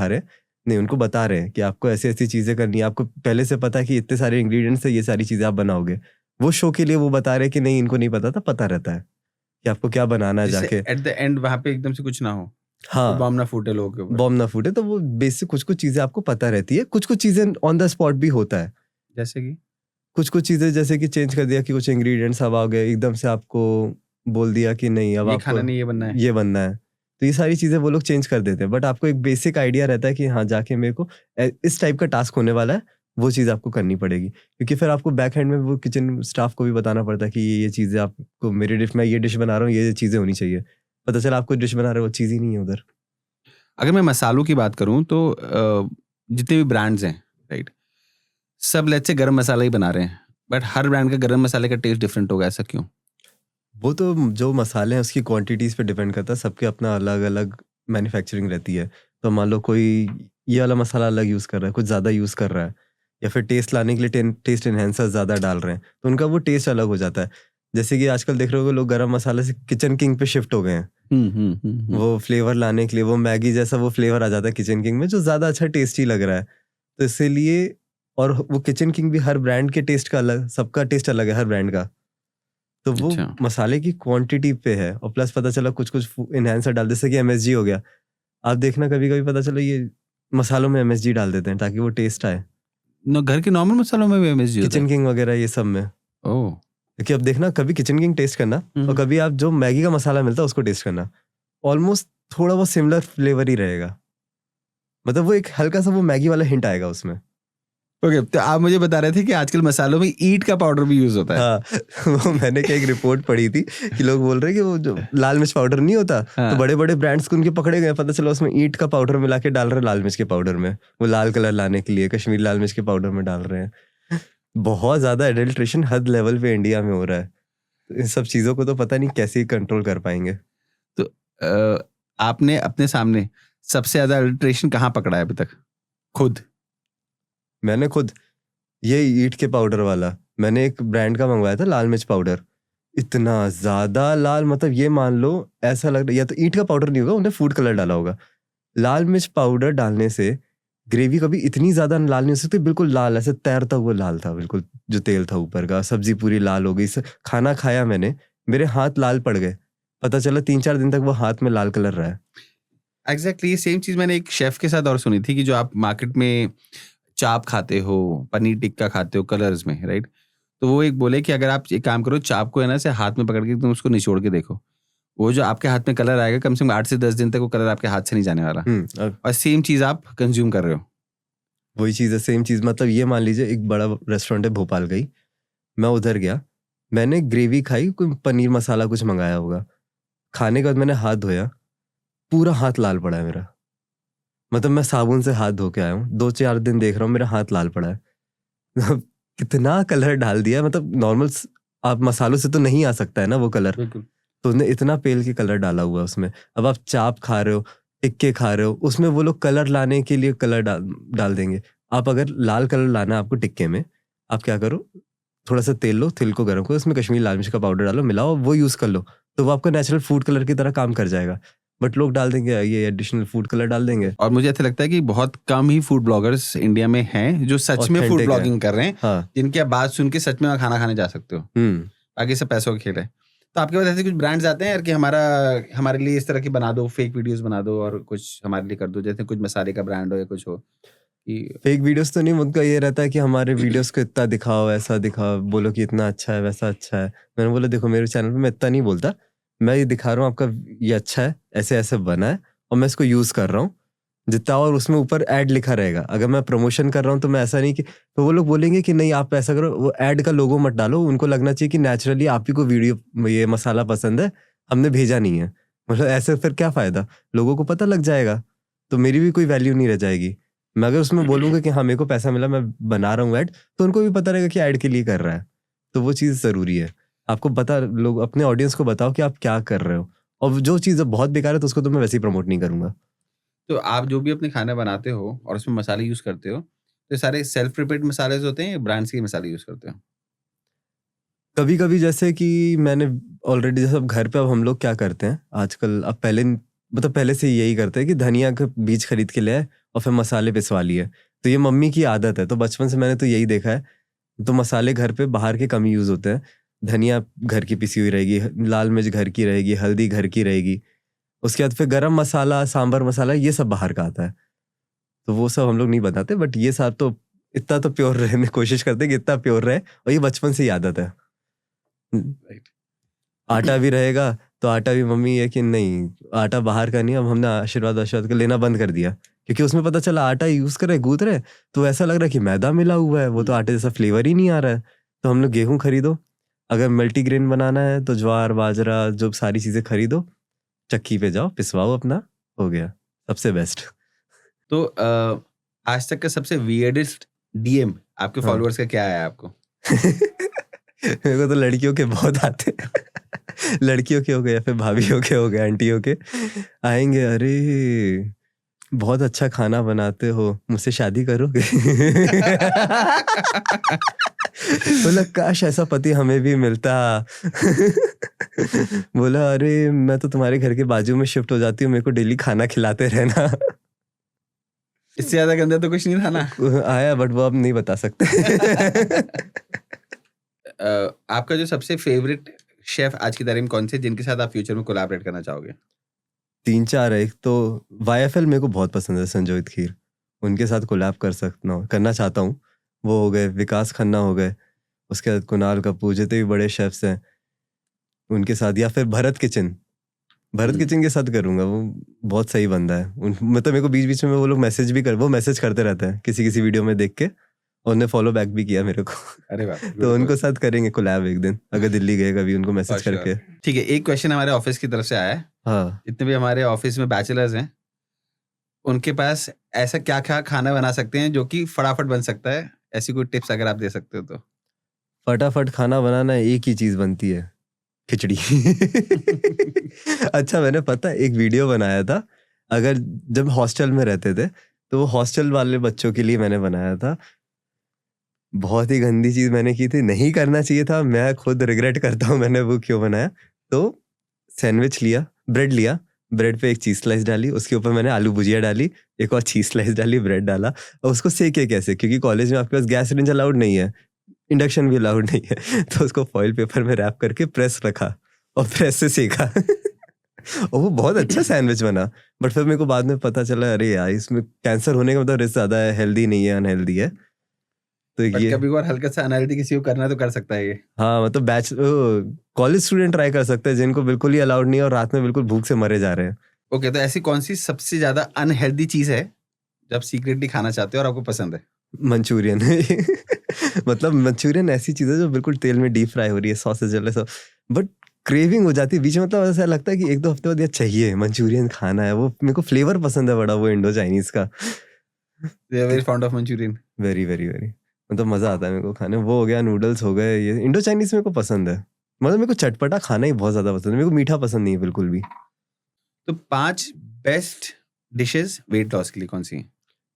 रहे हैं। नहीं, उनको बता रहे हैं कि आपको ऐसी-ऐसी चीज़ें करनी है। आपको पहले से पता है कि इतने सारे इंग्रीडिएंट्स से ये सारी चीज़ें आप बनाओगे। वो शो के लिए वो बता रहे हैं कि नहीं, इनको नहीं पता था, पता रहता है कि आपको क्या बनाना है जिससे जाके। एट द एंड वहाँ पे एकदम से कुछ ना हो, हाँ, बम ना फूटे लोगों के ऊपर। बॉम्ब ना फूटे, तो वो बेसिक कुछ-कुछ चीज़ें आपको पता रहती है। कुछ-कुछ चीज़ें ऑन द स्पॉट भी होता है। जैसे कि? कुछ-कुछ चीज़ें जैसे कि चेंज कर दिया कि कुछ इंग्रीडिएंट्स अब आ गए, एकदम से आपको बोल दिया कि नहीं, अब ये आपको खाना नहीं, ये बनना है। ये बनना है। तो ये सारी चीज़ें वो लोग चेंज कर देते हैं, बट आपको एक बेसिक आइडिया रहता है कि हाँ, जाके मेरे को इस टाइप का टास्क होने वाला है, वो चीज़ आपको करनी पड़ेगी। क्योंकि फिर आपको बैक एंड में वो किचन स्टाफ को भी बताना पड़ता है कि ये चीज़ें आपको, मेरी डिश, मैं ये डिश बना रहा हूँ, ये चीज़ें होनी चाहिए। पता चला आपको डिश बना रहे हो, वो चीज़ ही नहीं है उधर। अगर मैं मसालों की बात करूँ तो जितने भी ब्रांड्स हैं, राइट? सब लेट्स से गरम मसाला ही बना रहे हैं, बट हर ब्रांड का गरम मसाले का टेस्ट डिफरेंट होगा, ऐसा क्यों? वो तो जो मसाले हैं उसकी क्वांटिटीज़ पे डिपेंड करता है, सबके अपना अलग-अलग मैन्युफैक्चरिंग रहती है। तो मान लो कोई ये वाला मसाला अलग यूज़ कर रहा है, कुछ ज़्यादा यूज़ कर रहा है, या फिर टेस्ट लाने के लिए टेस्ट एनहांसर ज़्यादा डाल रहे हैं, तो उनका वो टेस्ट अलग हो जाता है। जैसे कि आजकल देख रहे होगे लोग गरम मसाले से किचन किंग पे शिफ्ट हो गए हैं। वो फ्लेवर लाने के लिए, वो मैगी जैसा वो फ्लेवर आ जाता है किचन किंग में, जो ज़्यादा अच्छा टेस्टी लग रहा है। तो इसीलिए, और वो किचन किंग भी हर ब्रांड के टेस्ट का अलग, सबका टेस्ट अलग है हर ब्रांड का। तो वो अच्छा। मसाले की क्वांटिटी पे है, और प्लस पता चला कुछ-कुछ एनहांसर डाल, जैसे कि एमएसजी हो गया। आप देखना कभी-कभी पता चला ये मसालों में एमएसजी डाल देते हैं ताकि वो टेस्ट आए। घर के नॉर्मल मसालों में भी एमएसजी होता किचन है? किंग वगैरह ये सब में। ओह। क्योंकि अब देखना, कभी किचन किंग टेस्ट करना, और कभी आप जो मैगी का मसाला मिलता है उसको टेस्ट करना। ऑलमोस्ट थोड़ा बहुत सिमिलर फ्लेवर ही रहेगा। मतलब वो एक हल्का सा वो मैगी वाला हिंट आएगा उसमें। ओके, तो आप मुझे बता रहे थे कि आजकल मसालों में ईंट का पाउडर भी यूज होता है। हाँ, वो मैंने क्या एक रिपोर्ट पढ़ी थी कि लोग बोल रहे हैं कि वो जो लाल मिर्च पाउडर नहीं होता, हाँ। तो बड़े बड़े ब्रांड्स को उनके पकड़े गए, पता चला उसमें ईंट का पाउडर मिला के डाल रहे हैं लाल मिर्च के पाउडर में, वो लाल कलर लाने के लिए कश्मीरी लाल मिर्च के पाउडर में डाल रहे हैं। बहुत ज्यादा एडल्ट्रेशन हद लेवल पे इंडिया में हो रहा है। तो इन सब चीजों को तो पता नहीं कैसे कंट्रोल कर पाएंगे। तो आपने अपने सामने सबसे ज्यादा अल्ट्रेशन कहाँ पकड़ा है अभी तक खुद? मैंने खुद ये ईंट के पाउडर वाला, मैंने एक ब्रांड का मंगवाया था लाल मिर्च पाउडर। इतना ज्यादा लाल, मतलब ये मान लो ऐसा लग रहा, या तो ईंट का पाउडर नहीं होगा, उन्हें फूड कलर डाला होगा। लाल मिर्च पाउडर डालने से ग्रेवी कभी इतनी ज्यादा लाल नहीं हो सकती, बिल्कुल लाल, ऐसे तैरता हुआ लाल था बिल्कुल, जो तेल था ऊपर का, सब्जी पूरी लाल हो गई। खाना खाया मैंने, मेरे हाथ लाल पड़ गए, पता चला 3-4 दिन तक वो हाथ में लाल कलर रहा है। एग्जैक्टली ये सेम चीज मैंने एक शेफ के साथ और सुनी थी कि जो आप मार्केट में चाप खाते हो, पनीर टिक्का खाते हो कलर्स में, राइट? तो वो एक बोले कि अगर आप एक काम करो, चाप को है ना से हाथ में पकड़ के तुम उसको निचोड़ के देखो, वो जो आपके हाथ में कलर आएगा, कम से कम 8 से 10 दिन तक वो कलर आपके हाथ से नहीं जाने वाला। अब और सेम चीज आप कंज्यूम कर रहे हो। वही चीज़ है, सेम चीज़। मतलब ये मान लीजिए एक बड़ा रेस्टोरेंट है भोपाल का ही, मैं उधर गया, मैंने ग्रेवी खाई, कोई पनीर मसाला कुछ मंगाया होगा, खाने के बाद मैंने हाथ धोया, पूरा हाथ लाल पड़ा है मेरा। मतलब मैं साबुन से हाथ धो के आया हूँ, 2-4 दिन देख रहा हूँ मेरा हाथ लाल पड़ा है। कितना कलर डाल दिया, मतलब नॉर्मल आप मसालों से तो नहीं आ सकता है ना वो कलर, बिल्कुल। तो उन्हें इतना पेल के कलर डाला हुआ है उसमें। अब आप चाप खा रहे हो, टिक्के खा रहे हो, उसमें वो लोग कलर लाने के लिए कलर डाल देंगे। आप अगर लाल कलर लाना है आपको टिक्के में, आप क्या करो, थोड़ा सा तेल लो, तिल को गर्म करो, उसमें कश्मीरी लाल मिर्च का पाउडर डालो, मिलाओ, वो यूज़ कर लो, तो वो आपका नेचुरल फूड कलर की तरह काम कर जाएगा। बट लोग डाल देंगे ये एडिशनल फूड कलर डाल देंगे। और मुझे ऐसा लगता है कि बहुत कम ही फूड ब्लॉगर्स इंडिया में हैं जो सच में फूड Authentic है। ब्लॉगिंग कर रहे हैं, हाँ। जिनकी आप बात सुन के सच में वहाँ खाना खाने जा सकते हो। बाकी सब पैसों का खेल है। तो आपके पास ऐसे कुछ ब्रांड्स आते हैं यार कि हमारे लिए इस तरह की बना दो, फेक वीडियोस बना दो और कुछ हमारे लिए कर दो, जैसे कुछ मसाले का ब्रांड हो या कुछ हो कि फेक वीडियोस तो नहीं, उनका ये रहता है कि हमारे वीडियोस को इतना दिखाओ, ऐसा दिखाओ, बोलो कि इतना अच्छा है, वैसा अच्छा है। मैंने बोला देखो मेरे चैनल पे मैं इतना नहीं बोलता, मैं ये दिखा रहा हूँ आपका ये अच्छा है, ऐसे ऐसे बना है और मैं इसको यूज कर रहा हूँ जितना, और उसमें ऊपर ऐड लिखा रहेगा। अगर मैं प्रमोशन कर रहा हूँ तो मैं ऐसा नहीं कि, तो वो लोग बोलेंगे कि नहीं आप ऐसा करो, वो ऐड का लोगो मत डालो, उनको लगना चाहिए कि नेचुरली आप ही को वीडियो ये मसाला पसंद है, हमने भेजा नहीं है। मतलब ऐसे फिर क्या फायदा, लोगों को पता लग जाएगा तो मेरी भी कोई वैल्यू नहीं रह जाएगी। मैं अगर उसमें बोलूंगा कि हाँ मेरे को पैसा मिला, मैं बना रहा हूँ ऐड, तो उनको भी पता रहेगा कि ऐड के लिए कर रहा है। तो वो चीज़ ज़रूरी है, आपको पता, लोग अपने ऑडियंस को बताओ कि आप क्या कर रहे हो, और जो चीज़ बहुत बेकार है तो उसको तो मैं वैसे ही प्रमोट नहीं करूंगा। तो आप जो भी अपने खाना बनाते हो और उसमें मसाले यूज करते हो, तो सारे सेल्फ प्रिपेयर्ड मसाले होते हैं या ब्रांड्स के मसाले यूज करते हो? कभी कभी जैसे कि मैंने ऑलरेडी, जैसे अब घर पे अब हम लोग क्या करते हैं आजकल, अब पहले मतलब पहले से यही करते हैं कि धनिया का बीज खरीद के ले आए और फिर मसाले पिसवा लिए। तो ये मम्मी की आदत है, तो बचपन से मैंने तो यही देखा है। तो मसाले घर पे बाहर के कम यूज होते हैं, धनिया घर की पिसी हुई रहेगी, लाल मिर्च घर की रहेगी, हल्दी घर की रहेगी, उसके बाद फिर गरम मसाला, सांभर मसाला, ये सब बाहर का आता है। तो वो सब हम लोग नहीं बनाते, बट ये सब तो इतना तो प्योर रहने कोशिश करते हैं कि इतना प्योर रहे, और ये बचपन से ही आदत है। राइट। आटा भी रहेगा तो आटा भी मम्मी है कि नहीं, आटा बाहर का नहीं, अब हमने आशीर्वाद का लेना बंद कर दिया, क्योंकि उसमें पता चला आटा यूज करे गूंथ रहे तो ऐसा लग रहा है कि मैदा मिला हुआ है, वो तो आटे जैसा फ्लेवर ही नहीं आ रहा है। तो हम लोग गेहूं खरीदो, अगर मल्टीग्रेन बनाना है तो ज्वार बाजरा जो सारी चीजें खरीदो, चक्की पे जाओ पिसवाओ, अपना हो गया सबसे बेस्ट। तो आज तक का सबसे वियर्डेस्ट डीएम आपके हाँ। फॉलोअर्स का क्या आया आपको? मेरे को तो लड़कियों के बहुत आते हैं। लड़कियों के हो गए या फिर भाभीयों के हो गए, आंटियों के आएंगे, अरे बहुत अच्छा खाना बनाते हो, मुझसे शादी करोगे? बोला काश ऐसा पति हमें भी मिलता। बोला अरे मैं तो तुम्हारे घर के बाजू में शिफ्ट हो जाती हूँ, मेरे को डेली खाना खिलाते रहना। इससे ज्यादा गंदा तो कुछ नहीं था ना। आया, बट वो अब नहीं बता सकते। आपका जो सबसे फेवरेट शेफ आज की तारीख में कौन से, जिनके साथ आप फ्यूचर में कोलैबोरेट करना चाहोगे? 3-4 है। एक तो YFL मेरे को बहुत पसंद है, संजोत खीर, उनके साथ कोलैब करना चाहता हूँ। वो हो गए, विकास खन्ना हो गए, उसके बाद कुणाल कपूर, जितने भी बड़े शेफ्स हैं उनके साथ, या फिर भरत किचन के साथ करूंगा। वो बहुत सही बंदा है। मतलब मेरे को बीच बीच में वो लोग वो मैसेज करते रहते हैं किसी वीडियो में देख के, और उन्हें फॉलो बैक भी किया मेरे को। अरे वाह, तो उनको साथ करेंगे कोलैब एक दिन, अगर दिल्ली गए कभी, उनको मैसेज For sure. करके। ठीक है, एक क्वेश्चन हमारे ऑफिस की तरफ से आया है। हाँ, जितने भी हमारे ऑफिस में बैचलर्स हैं, उनके पास ऐसा क्या क्या खाना बना सकते हैं जो कि फटाफट बन सकता है? ऐसी कोई टिप्स अगर आप दे सकते हो तो। फटाफट खाना बनाना एक ही चीज बनती है, खिचड़ी। अच्छा, मैंने पता एक वीडियो बनाया था, अगर जब हॉस्टल में रहते थे तो वो हॉस्टल वाले बच्चों के लिए मैंने बनाया था। बहुत ही गंदी चीज मैंने की थी, नहीं करना चाहिए था, मैं खुद रिग्रेट करता हूँ मैंने वो क्यों बनाया। तो सैंडविच लिया, ब्रेड पे एक चीज स्लाइस डाली, उसके ऊपर मैंने आलू भुजिया डाली, एक और चीज स्लाइस डाली, ब्रेड डाला, और उसको सेके कैसे, क्योंकि कॉलेज में आपके पास गैस रेंज अलाउड नहीं है, इंडक्शन भी अलाउड नहीं है, तो उसको फॉइल पेपर में रैप करके प्रेस रखा और प्रेस से सेका। और वो बहुत अच्छा सैंडविच बना। बट फिर मेरे को बाद में पता चला, अरे यार इसमें कैंसर होने का मतलब रिस्क ज्यादा है, हेल्दी नहीं है, अनहेल्दी है। तो ये कभी और हल्का सा अनहेल्दी किसी को करना तो कर सकता है ये। हाँ, मतलब कॉलेज स्टूडेंट ट्राई कर सकते हैं जिनको बिल्कुल ही अलाउड नहीं है और रात में बिल्कुल भूख से मरे जा रहे हैं। ओके, तो ऐसी कौन सी सबसे ज्यादा अनहेल्दी चीज है जब सीक्रेटली खाना चाहते हो और आपको पसंद है? मंचूरियन। मतलब मंचूरियन ऐसी चीज है जो बिल्कुल तेल में डीप फ्राई हो रही है, सॉसेज वाले सब, बट क्रेविंग हो जाती है बीच में। मतलब ऐसा लगता है कि 1-2 हफ्ते बाद ये चाहिए, मंचूरियन खाना है। वो मेरे को फ्लेवर पसंद है बड़ा, वो इंडो चाइनीज का। They are very fond of Manchurian. Very very very, मतलब मजा आता है मेरे को खाने। वो हो गया, नूडल्स हो गए, ये इंडो चाइनीज मेरे को पसंद है। मतलब मेरे को चटपटा खाना ही बहुत ज्यादा पसंद है, मेरे को मीठा पसंद नहीं है बिल्कुल भी। तो 5 बेस्ट डिशेस वेट लॉस के लिए कौन सी हैं?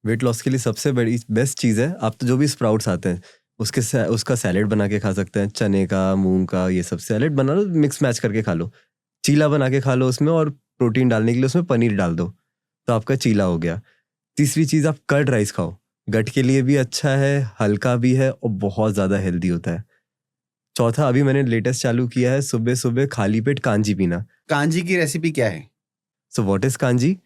वेट लॉस के लिए सबसे बड़ी बेस्ट चीज़ है, आप तो जो भी स्प्राउट्स आते हैं उसका सैलेड बना के खा सकते हैं, चने का, मूंग का, ये सब सैलेड बना लो, मिक्स मैच करके खा लो, चीला बना के खा लो उसमें, और प्रोटीन डालने के लिए उसमें पनीर डाल दो, तो आपका चीला हो गया। तीसरी चीज़, आप कर्ड राइस खाओ, गट के लिए भी अच्छा है, हल्का भी है और बहुत ज़्यादा हेल्दी होता है। चौथा, अभी मैंने लेटेस्ट चालू किया है, सुबह सुबह खाली पेट कांजी पीना। कांजी की रेसिपी क्या है? So what is kanji?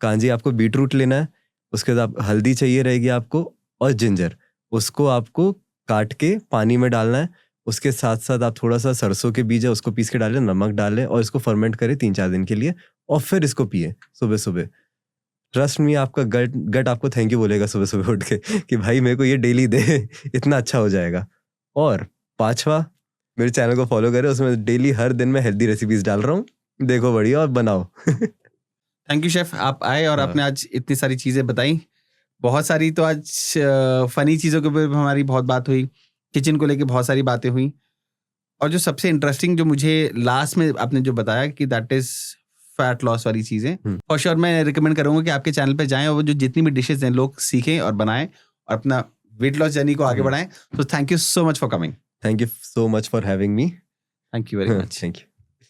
Kanji आपको बीट रूट लेना है, उसके बाद हल्दी चाहिए रहेगी आपको और जिंजर, उसको आपको काट के पानी में डालना है। उसके साथ साथ आप थोड़ा सा सरसों के बीज है उसको पीस के डालें, नमक डालें और इसको फर्मेंट करें 3-4 दिन के लिए और फिर इसको पिए सुबह सुबह। ट्रस्ट मी, आपका गट आपको थैंक यू बोलेगा सुबह सुबह उठ के कि भाई मेरे को ये डेली दे, इतना अच्छा हो जाएगा। और 5वां, मेरे चैनल को फॉलो करें, उसमें डेली हर दिन मैं हेल्दी रेसिपीज डाल रहा हूँ, देखो बढ़िया और बनाओ। थैंक यू शेफ, आप आए और आपने आज इतनी सारी चीज़ें बताई। बहुत सारी तो आज फनी चीज़ों के ऊपर हमारी बहुत बात हुई, किचन को लेके बहुत सारी बातें हुई, और जो सबसे इंटरेस्टिंग जो मुझे लास्ट में आपने जो बताया कि दैट इज़ फैट लॉस वाली चीज़ें, और श्योर मैं रिकमेंड करूँगा कि आपके चैनल पे जाएं और वो जो जितनी भी डिशेज हैं लोग सीखें और बनाएं और अपना वेट लॉस जर्नी को आगे बढ़ाएं। तो thank you so much for coming. Thank you so much for having me. Thank you very much. Thank you.